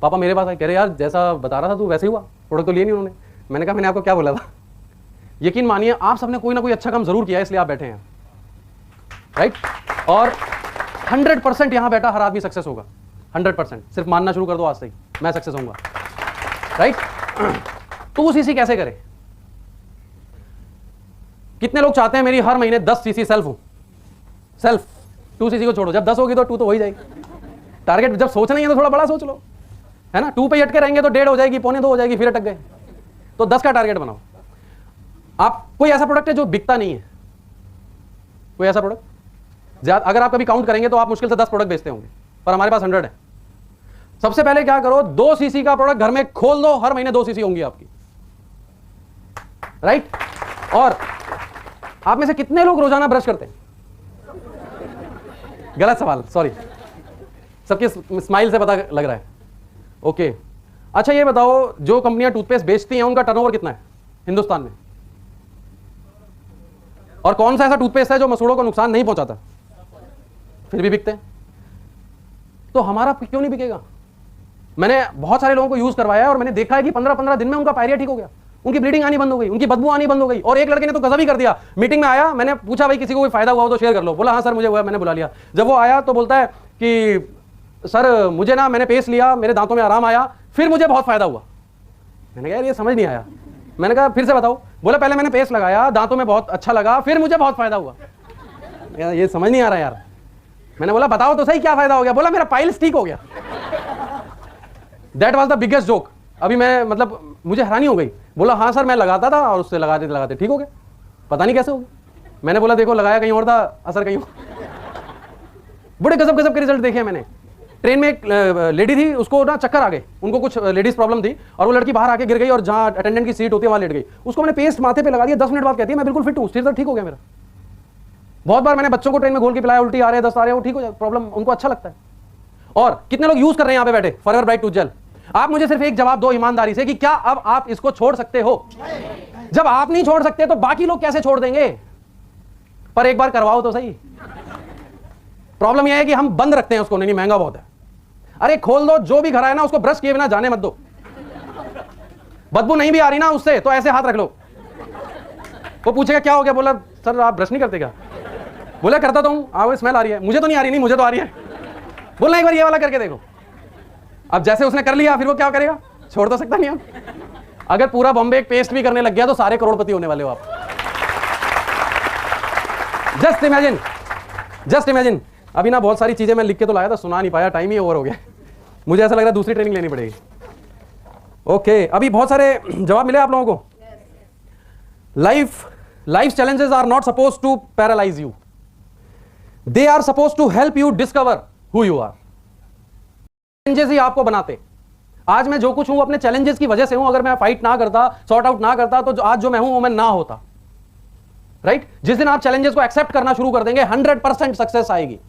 पापा मेरे पास आए, कह रहे यार जैसा बता रहा था तू वैसे ही हुआ, प्रोडक्ट तो लिए नहीं उन्होंने। मैंने कहा मैंने आपको क्या बोला था? यकीन मानिए आप सबने कोई ना कोई अच्छा काम जरूर किया है, इसलिए आप बैठे हैं, राइट। और 100% यहां बैठा हर आदमी सक्सेस होगा, 100%। सिर्फ मानना शुरू कर दो आज से ही, मैं सक्सेस होऊंगा, राइट। 2 सीसी कैसे करें? कितने लोग चाहते हैं मेरी हर महीने 10 सीसी सेल्फ हो? सेल्फ 2 सीसी को छोड़ो, जब 10 होगी तो 2 तो हो ही जाएगी। टारगेट जब सोचना ही है तो थोड़ा बड़ा सोच लो, है ना। 2 पे अटके रहेंगे तो 1.5 हो जाएगी, 1.25 हो जाएगी, फिर अटक गए। तो 10 का टारगेट बनाओ। आप कोई ऐसा प्रोडक्ट है जो बिकता नहीं है? कोई ऐसा प्रोडक्ट अगर आप कभी काउंट करेंगे तो आप मुश्किल से 10 प्रोडक्ट बेचते होंगे, पर हमारे पास 100 है। सबसे पहले क्या करो, 2 सीसी का प्रोडक्ट घर में खोल दो, हर महीने 2 सीसी होंगी आपकी, राइट। और आप में से कितने लोग रोजाना ब्रश करते हैं? गलत सवाल, सॉरी, सबके स्माइल से पता लग रहा है। ओके, अच्छा ये बताओ, जो कंपनियां टूथपेस्ट बेचती हैं उनका टर्नओवर कितना है हिंदुस्तान में? और कौन सा ऐसा टूथपेस्ट है जो मसूड़ों को नुकसान नहीं पहुंचाता, फिर भी बिकते हैं? तो हमारा क्यों नहीं बिकेगा? मैंने बहुत सारे लोगों को यूज करवाया है और मैंने देखा है कि 15-15 दिन में उनका पायरिया ठीक हो गया, उनकी ब्लीडिंग आनी बंद हो गई, उनकी बदबू आनी बंद हो गई। और एक लड़के ने तो गजब ही कर दिया, मीटिंग में आया, मैंने पूछा भाई किसी को कोई फायदा हुआ हो तो शेयर कर लो। बोला हाँ सर मुझे हुआ, मैंने बुला लिया। जब वो आया तो बोलता है कि सर मुझे ना, मैंने पेस्ट लिया, मेरे दांतों में आराम आया, फिर मुझे बहुत फायदा हुआ। मैंने कहा यार ये समझ नहीं आया। मैंने कहा फिर से बताओ। बोला पहले मैंने पेस्ट लगाया, दांतों में बहुत अच्छा लगा, फिर मुझे बहुत फायदा हुआ। ये समझ नहीं आ रहा यार। मैंने बोला बताओ तो सही क्या फायदा हो गया? बोला मेरा पाइल्स ठीक हो गया। That was the biggest joke. अभी मैं मतलब मुझे हैरानी हो गई। बोला हाँ सर मैं लगाता था और उससे लगाते लगाते ठीक हो गया, पता नहीं कैसे हो गया। मैंने बोला देखो लगाया कहीं और था, असर कहीं और। बड़े गजब गजब के रिजल्ट देखे मैंने। ट्रेन में एक लेडी थी, उसको ना चक्कर आ गए, उनको कुछ लेडीज प्रॉब्लम थी और वो लड़की बाहर आके गिर गई और जहां अटेंडेंट की सीट होती है वहां लेट गई। उसको मैंने पेस्ट माथे पे लगा दिया, 10 मिनट बाद कहती है मैं बिल्कुल फिट हूं, सिर ठीक हो गया मेरा। बहुत बार मैंने बच्चों को ट्रेन में घोल के पिलाया, उल्टी आ रहे हैं, दस्त आ रहे हैं, वो ठीक हो जाए, प्रॉब्लम उनको अच्छा लगता है। और कितने लोग यूज कर रहे हैं यहाँ पे बैठे फॉरएवर ब्राइट टूथ जेल? आप मुझे सिर्फ एक जवाब दो ईमानदारी से कि क्या अब आप इसको छोड़ सकते हो? जब आप नहीं छोड़ सकते तो बाकी लोग कैसे छोड़ देंगे? पर एक बार करवाओ तो सही। प्रॉब्लम यह है कि हम बंद रखते हैं उसको, नहीं महंगा बहुत है। अरे खोल दो, जो भी घर आए ना उसको ब्रश किए बिना जाने मत दो। बदबू नहीं भी आ रही ना उससे तो ऐसे हाथ रख लो। वो पूछेगा क्या हो गया? बोला सर आप ब्रश नहीं करते क्या? बोला करता तो हूं, स्मेल आ रही है, मुझे तो नहीं आ रही। नहीं मुझे तो आ रही है। बोलना एक बार ये वाला करके देखो। अब जैसे उसने कर लिया फिर वो क्या करेगा? छोड़ तो सकता नहीं आप। अगर पूरा बॉम्बे एक पेस्ट भी करने लग गया तो सारे करोड़पति होने वाले हो आप। Just imagine, just imagine. अभी ना बहुत सारी चीजें मैं लिख के तो लाया था, सुना नहीं पाया, टाइम ही ओवर हो गया। मुझे ऐसा लग रहा है दूसरी ट्रेनिंग लेनी पड़ेगी। ओके अभी बहुत सारे जवाब मिले आप लोगों को। Life challenges are not supposed to paralyze you. They are supposed to help you discover who you are. Challenges ही आपको बनाते। आज मैं जो कुछ हूं अपने चैलेंजेस की वजह से हूं। अगर मैं फाइट ना करता, सॉर्ट आउट ना करता तो आज जो मैं हूं वो मैं ना होता। राइट? जिस दिन आप चैलेंजेस को एक्सेप्ट करना शुरू कर देंगे 100% सक्सेस आएगी।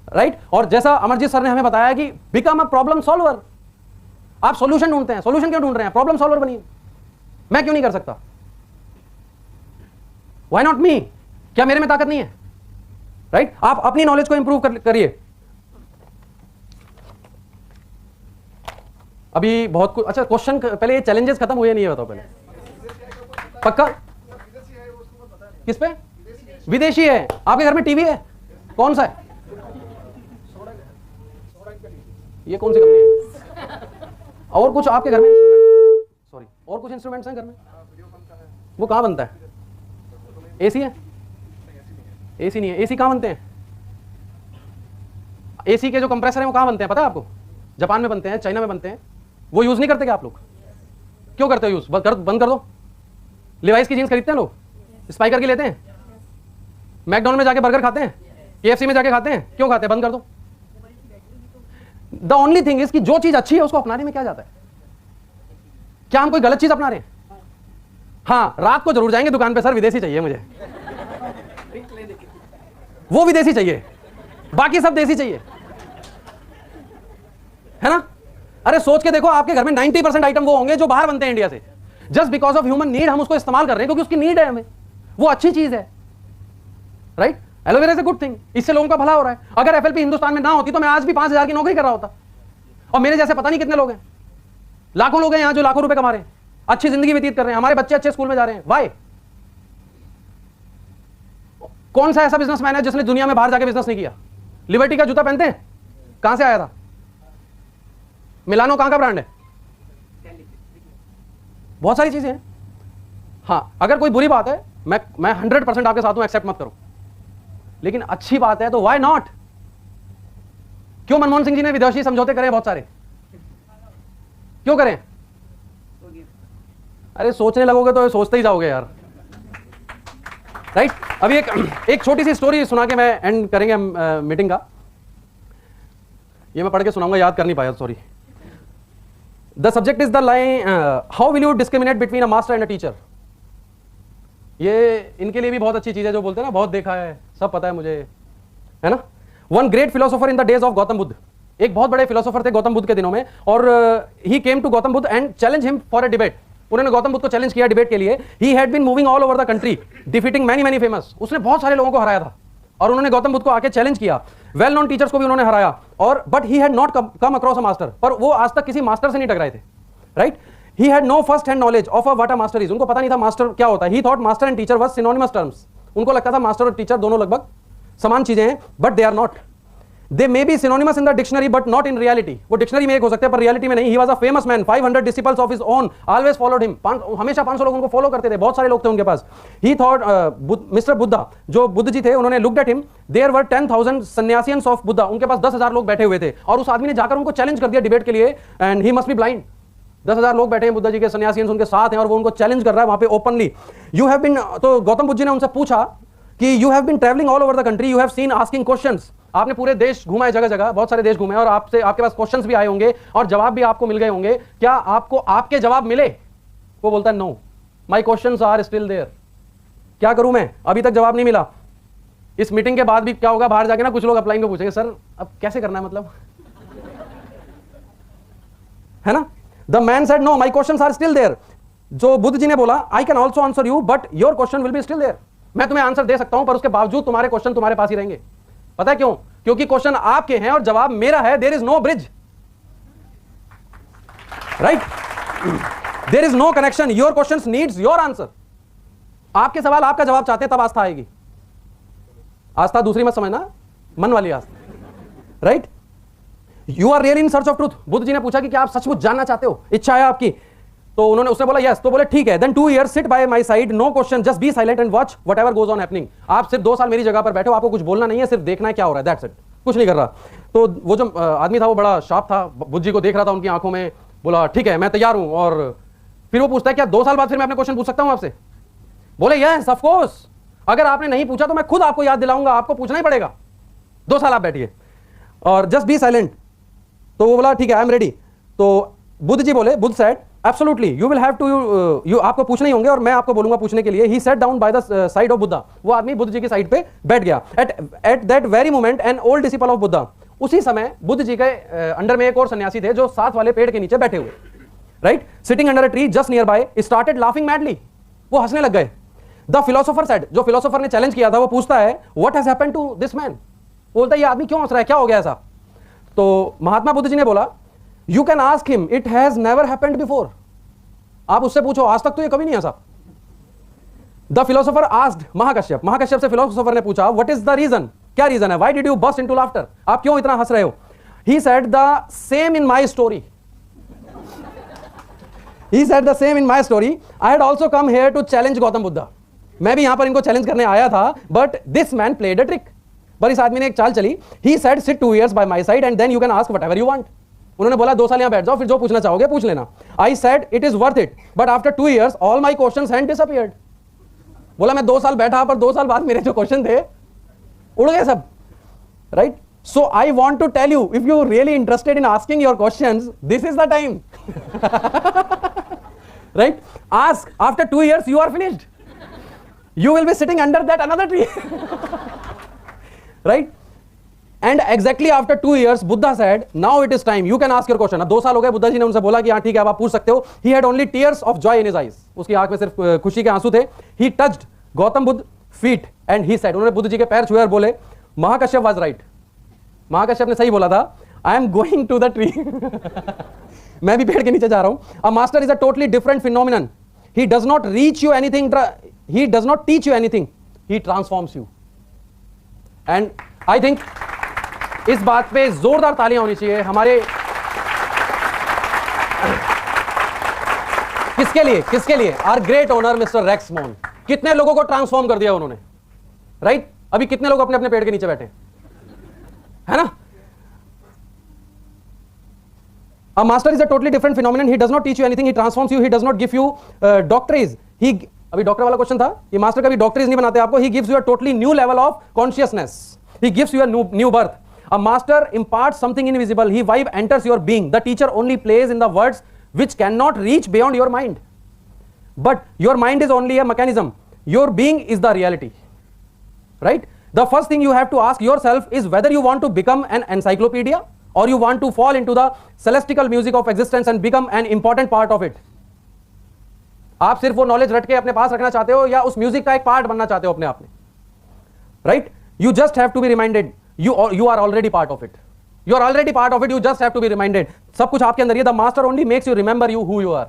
राइट? और जैसा अमरजीत सर ने हमें बताया कि बिकम अ प्रॉब्लम सॉल्वर। आप सॉल्यूशन ढूंढते हैं। सॉल्यूशन क्यों ढूंढ रहे हैं? प्रॉब्लम सॉल्वर बनिए। मैं क्यों नहीं कर सकता? Why not me? क्या मेरे में ताकत नहीं है? राइट? आप अपनी नॉलेज को इंप्रूव करिए। अभी बहुत कुछ। अच्छा क्वेश्चन पहले, ये चैलेंजेस खत्म हुए नहीं है बताओ पहले? पक्का? किस पे? विदेशी है। आपके घर में टीवी है? कौन सा है? ये कौन सी कंपनी है? और कुछ आपके घर में सॉरी और कुछ इंस्ट्रूमेंट्स हैं घर में? वो कहाँ बनता है? एसी है? एसी नहीं है। एसी कहाँ बनते हैं? एसी के जो कंप्रेसर हैं वो कहाँ बनते हैं पता है आपको? जापान में बनते हैं, चाइना में बनते हैं। वो यूज नहीं करते क्या आप लोग? क्यों करते हो यूज? बंद कर दो। लिवाइस की जीन्स खरीदते हैं लोग, स्पाइकर की लेते हैं, मैकडॉनल्ड में जाके बर्गर खाते हैं, केएफसी में जाके खाते हैं। क्यों खाते हैं? बंद कर दो। द ओनली थिंग इज कि जो चीज अच्छी है उसको अपनाने में क्या जाता है? क्या हम कोई गलत चीज अपना रहे हैं? हाँ रात को जरूर जाएंगे दुकान पे, सर विदेशी चाहिए मुझे, वो विदेशी चाहिए, बाकी सब देसी चाहिए, है ना? अरे सोच के देखो, आपके घर में 90% आइटम वो होंगे जो बाहर बनते हैं इंडिया से। Just because of human need हम उसको इस्तेमाल कर रहे हैं क्योंकि उसकी नीड है हमें, वो अच्छी चीज है। Right? Aloe vera is a good thing, इससे लोगों का भला हो रहा है। अगर एफएलपी हिंदुस्तान में ना होती तो मैं आज भी 5,000 की नौकरी कर रहा होता, और मेरे जैसे पता नहीं कितने लोग हैं, लाखों लोग हैं यहां जो लाखों रुपए कमा रहे हैं, अच्छी जिंदगी व्यतीत कर रहे हैं, हमारे बच्चे अच्छे स्कूल में जा रहे हैं। वाई? कौन सा ऐसा बिजनेसमैन है जिसने दुनिया में बाहर जाके बिजनेस नहीं किया? लिबर्टी का जूता पहनते हैं, कहां से आया था? मिलानो कहां का ब्रांड है? बहुत सारी चीजें हैं। हाँ अगर कोई बुरी बात है, मैं 100% आपके साथ हूं, एक्सेप्ट मत करो, लेकिन अच्छी बात है तो व्हाई नॉट? क्यों मनमोहन सिंह जी ने विदेशी समझौते करे बहुत सारे? क्यों करें? अरे सोचने लगोगे तो सोचते ही जाओगे यार। राइट? अभी एक छोटी सी स्टोरी सुना के मैं एंड करेंगे मीटिंग का। ये मैं पढ़ के सुनाऊंगा, याद कर नहीं पाया, sorry. The subject is the line, how will you discriminate between a master and a teacher. ये इनके लिए भी बहुत अच्छी चीज है, जो बोलते हैं ना बहुत देखा है, सब पता है मुझे, है ना? One great philosopher in the days of Gautam Buddha, एक बहुत बड़े फिलोसोफर थे गौतम बुद्ध के दिनों में, और he came to Gautam Buddha and challenge him for a debate. उन्होंने गौतम बुद्ध को चैलेंज किया डिबेट के लिए। He had been moving all over the country defeating many many famous, उसने बहुत सारे लोगों को हराया था, और उन्होंने गौतम बुद्ध को आके चैलेंज किया। वेल नोन टीचर्स को भी उन्होंने हराया, और but he had not come across a master, पर वो आज तक किसी मास्टर से नहीं टकराए थे, right. He had no first hand knowledge of what a master is, उनको पता नहीं था मास्टर क्या होता है। He thought master and teacher was synonymous terms, उनको लगता था मास्टर और टीचर दोनों लगभग समान चीजें हैं, but they are not. They may be synonymous in the dictionary but not in reality, वो डिक्शनरी में एक हो सकते हैं पर रियलिटी में नहीं। He was a famous man, 500 disciples of his own always followed him, हमेशा 500 लोग उनको फॉलो करते थे, बहुत सारे लोग थे उनके पास। ही थॉट मिस्टर बुद्धा, जो बुद्ध जी थे, उन्होंने looked at him, there were 10,000 सन्यासियंस ऑफ बुद्धा, उनके पास 10,000 लोग बैठे हुए थे, और उस आदमी ने जाकर उनको चैलेंज कर दिया डिबेट के लिए, and he must be blind. 10,000 लोग बैठे हैं बुद्धा जी के, सन्यासियंस उनके साथ हैं, और वो उनको चैलेंज कर रहा है वहां पे ओपनली। यू हैव बीन, तो गौतम बुद्ध जी ने उनसे पूछा कि you have been travelling all over the country, you have seen asking questions, आपने पूरे देश घूमा है, जगह जगह बहुत सारे देश घूमे, और आपसे आपके पास क्वेश्चंस भी आए होंगे और जवाब भी आपको मिल गए होंगे, क्या आपको आपके जवाब मिले? वो बोलता है no, my questions are still there. क्या करूं मैं, अभी तक जवाब नहीं मिला। इस मीटिंग के बाद भी क्या होगा, बाहर जाके ना कुछ लोग अप्लाई को पूछेंगे, सर अब कैसे करना है, मतलब है ना। The man said no, my questions are still there. जो बुद्ध जी ने बोला, I can also answer you but your question will be still there, मैं तुम्हें आंसर दे सकता हूं पर उसके बावजूद तुम्हारे क्वेश्चन तुम्हारे पास ही रहेंगे। पता है क्यों? क्योंकि क्वेश्चन आपके हैं और जवाब मेरा है। There is no bridge, right, there is no connection, your questions needs your answer. आपके सवाल आपका जवाब चाहते हैं, तब आस्था आएगी। आस्था दूसरी मत समझना, मन वाली आस्था, right. You are really in search of truth. Buddha ji ने पूछा कि क्या आप सचमुच जानना चाहते हो, इच्छा है आपकी? तो उसने बोला यस। तो बोले ठीक है, then 2 years sit by my side, no question, just be silent and watch whatever goes on happening. आप सिर्फ 2 साल मेरी जगह पर बैठो, आपको कुछ बोलना नहीं है, सिर्फ देखना है क्या हो रहा है, दैट्स इट, कुछ नहीं कर रहा। तो वो जो आदमी था वो बड़ा शार्प था, बुद्ध जी को देख रहा था उनकी आंखों में, बोला ठीक है मैं तैयार हूं। और फिर वो पूछता है क्या 2 साल बाद फिर मैं अपने क्वेश्चन पूछ सकता हूं आपसे? बोले यस ऑफ कोर्स, अगर आपने नहीं पूछा तो मैं खुद आपको याद दिलाऊंगा, आपको पूछना ही पड़ेगा। 2 साल आप बैठिए और जस्ट बी साइलेंट। तो वो बोला ठीक है आई एम रेडी। तो बुद्ध जी बोले, Buddha said absolutely you will have to, you आपको पूछने ही होंगे और मैं आपको बोलूंगा पूछने के लिए। He set down by the side of Buddha, वो आदमी बुद्ध जी की साइड पे बैठ गया। At that very moment an old disciple of Buddha, उसी समय बुद्ध जी के अंडर में एक और सन्यासी थे जो साथ वाले पेड़ के नीचे बैठे हुए, right, sitting under a tree just nearby, started laughing madly, वो हंसने लग गए। द फिलोसोफर सेड, जो फिलोसोफर ने चैलेंज किया था वो पूछता है what has happened to this man, बोलता है ये आदमी क्यों हंस रहा है, क्या हो गया ऐसा? तो महात्मा बुद्ध जी ने बोला you can ask him, it has never happened before, आप उससे पूछो, आज तक तो ये कभी नहीं हंसा। The philosopher asked Mahakashyap, Mahakashyap से फिलोसोफर ने पूछा व्हाट इज द रीजन, क्या रीजन है, why did you burst into laughter, आप क्यों इतना हंस रहे हो? He said the same in my story, he said the same in my story, I had also come here to challenge Gautam Buddha, मैं भी यहां पर इनको चैलेंज करने आया था, but this man played a trick, पर इस आदमी ने एक चाल चली। He said sit 2 years by my side and then you can ask whatever you want, उन्होंने बोला 2 साल यहां बैठ जाओ, फिर जो पूछना चाहोगे पूछ लेना। I said it is worth it, but after 2 years all my questions had disappeared, बोला मैं 2 साल बैठा पर 2 साल बाद मेरे जो क्वेश्चन थे उड़ गए सब, right. So I want to tell you, if you really interested in asking your questions, this is the time, right. Ask, after 2 years you are finished, you will be sitting under that another tree, right. And exactly after 2 years Buddha said now it is time, you can ask your question। 2 साल हो गए, बुद्धा जी ने उनसे बोला कि हाँ ठीक है आप पूछ सकते हो। He had only tears of joy in his eyes, उसकी आंख में सिर्फ खुशी के आंसू थे। He touched Gautam Buddha feet and he said, उन्होंने बुद्ध जी के पैर छुए और बोले महाकश्यप was right, महाकश्यप ने सही बोला था, I am going to the tree, मैं भी पेड़ के नीचे जा रहा हूं। A master is a totally different phenomenon, he does not reach you anything, he does not teach you anything, he transforms you। And I think इस बात पे जोरदार तालियां होनी चाहिए हमारे, किसके लिए, किसके लिए? Our great owner mister Rex Mon. कितने लोगों को ट्रांसफॉर्म कर दिया उन्होंने, राइट। अभी कितने लोग अपने अपने पेड़ के नीचे बैठे है ना। A master is a totally different phenomenon, he does not teach you anything, he transforms you, he does not give you doctorates, he, अभी डॉक्टर वाला क्वेश्चन था, ये मास्टर कभी डॉक्टरीज नहीं बनाते आपको, he gives you a totally new level of consciousness, he gives you a new birth। A master imparts something invisible, he vibe enters your being, the teacher only plays in the words which cannot reach beyond your mind, but your mind is only a mechanism, your being is the reality, right। The first thing you have to ask yourself is whether you want to become an encyclopedia or you want to fall into the celestial music of existence and become an important part of it? आप सिर्फ वो knowledge रट के अपने पास रखना चाहते हो या उस म्यूजिक का एक पार्ट बनना चाहते हो अपने आप में? Right? You just have to be reminded, you are already part of it. You are already part of it, you just have to be reminded. सब कुछ आपके अंदर है. The master only makes you remember you who you are.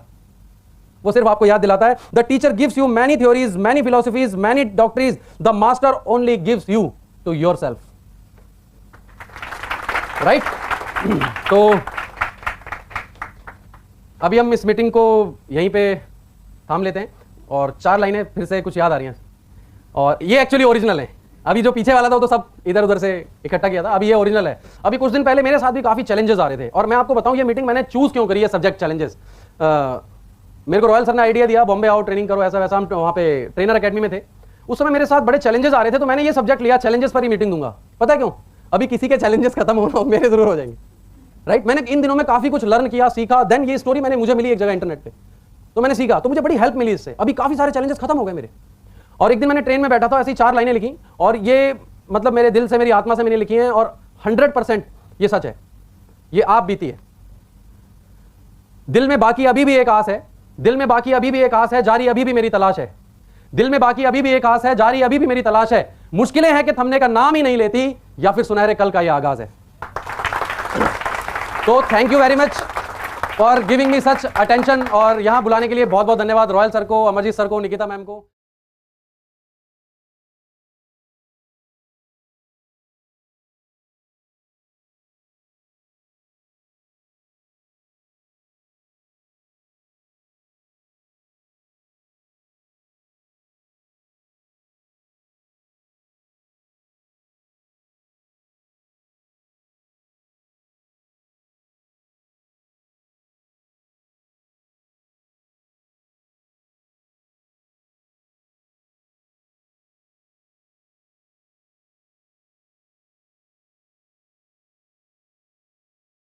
वो सिर्फ आपको याद दिलाता है. The teacher gives you many theories, many philosophies, many doctrines. The master only gives you to yourself. Right? तो अभी हम इस मीटिंग को यहीं पे थाम लेते हैं और 4 लाइनें फिर से कुछ याद आ रही हैं. और ये एक्चुअली ओरिजिनल है. अभी जो पीछे वाला था वो तो सब इधर उधर से इकट्ठा किया था. अभी ये ओरिजिनल है. अभी कुछ दिन पहले मेरे साथ भी काफी चैलेंजेस आ रहे थे और मैं आपको बताऊं ये मीटिंग मैंने चूज क्यों करी है. Subject challenges. मेरे को रॉयल सर ने आइडिया दिया, बॉम्बे आओ ट्रेनिंग करो, ऐसा वैसा. हम वहाँ पे ट्रेनर अकेडमी में थे उस समय. मेरे साथ बड़े चैलेंजेस आ रहे थे तो मैंने ये सब्जेक्ट लिया, चैलेंजेस पर ही मीटिंग दूंगा. पता है क्यों? अभी किसी के चैलेंजेस खत्म होना मेरे जरूर हो जाएंगे. राइट? मैंने इन दिनों में काफी कुछ लर्न किया, सीखा. देन ये स्टोरी मुझे मिली एक जगह इंटरनेट पे, तो मैंने सीखा, तो मुझे बड़ी हेल्प मिली इससे. अभी काफी सारे चैलेंजेस खत्म हो गए मेरे. और एक दिन मैंने ट्रेन में बैठा था, ऐसी 4 लाइनें लिखी और ये मतलब मेरे दिल से, मेरी आत्मा से मैंने लिखी हैं और 100% ये सच है. ये आप बीती है. दिल में बाकी अभी भी एक आस है, दिल में बाकी अभी भी एक आस है, जारी अभी भी मेरी तलाश है. दिल में बाकी अभी भी एक आस है, जारी अभी भी मेरी तलाश है. मुश्किलें हैं कि थमने का नाम ही नहीं लेती या फिर सुनहरे कल का ये आगाज है. तो thank you very much for giving me such attention. और यहां बुलाने के लिए बहुत बहुत धन्यवाद रॉयल सर को, अमरजीत सर को, निकिता मैम को.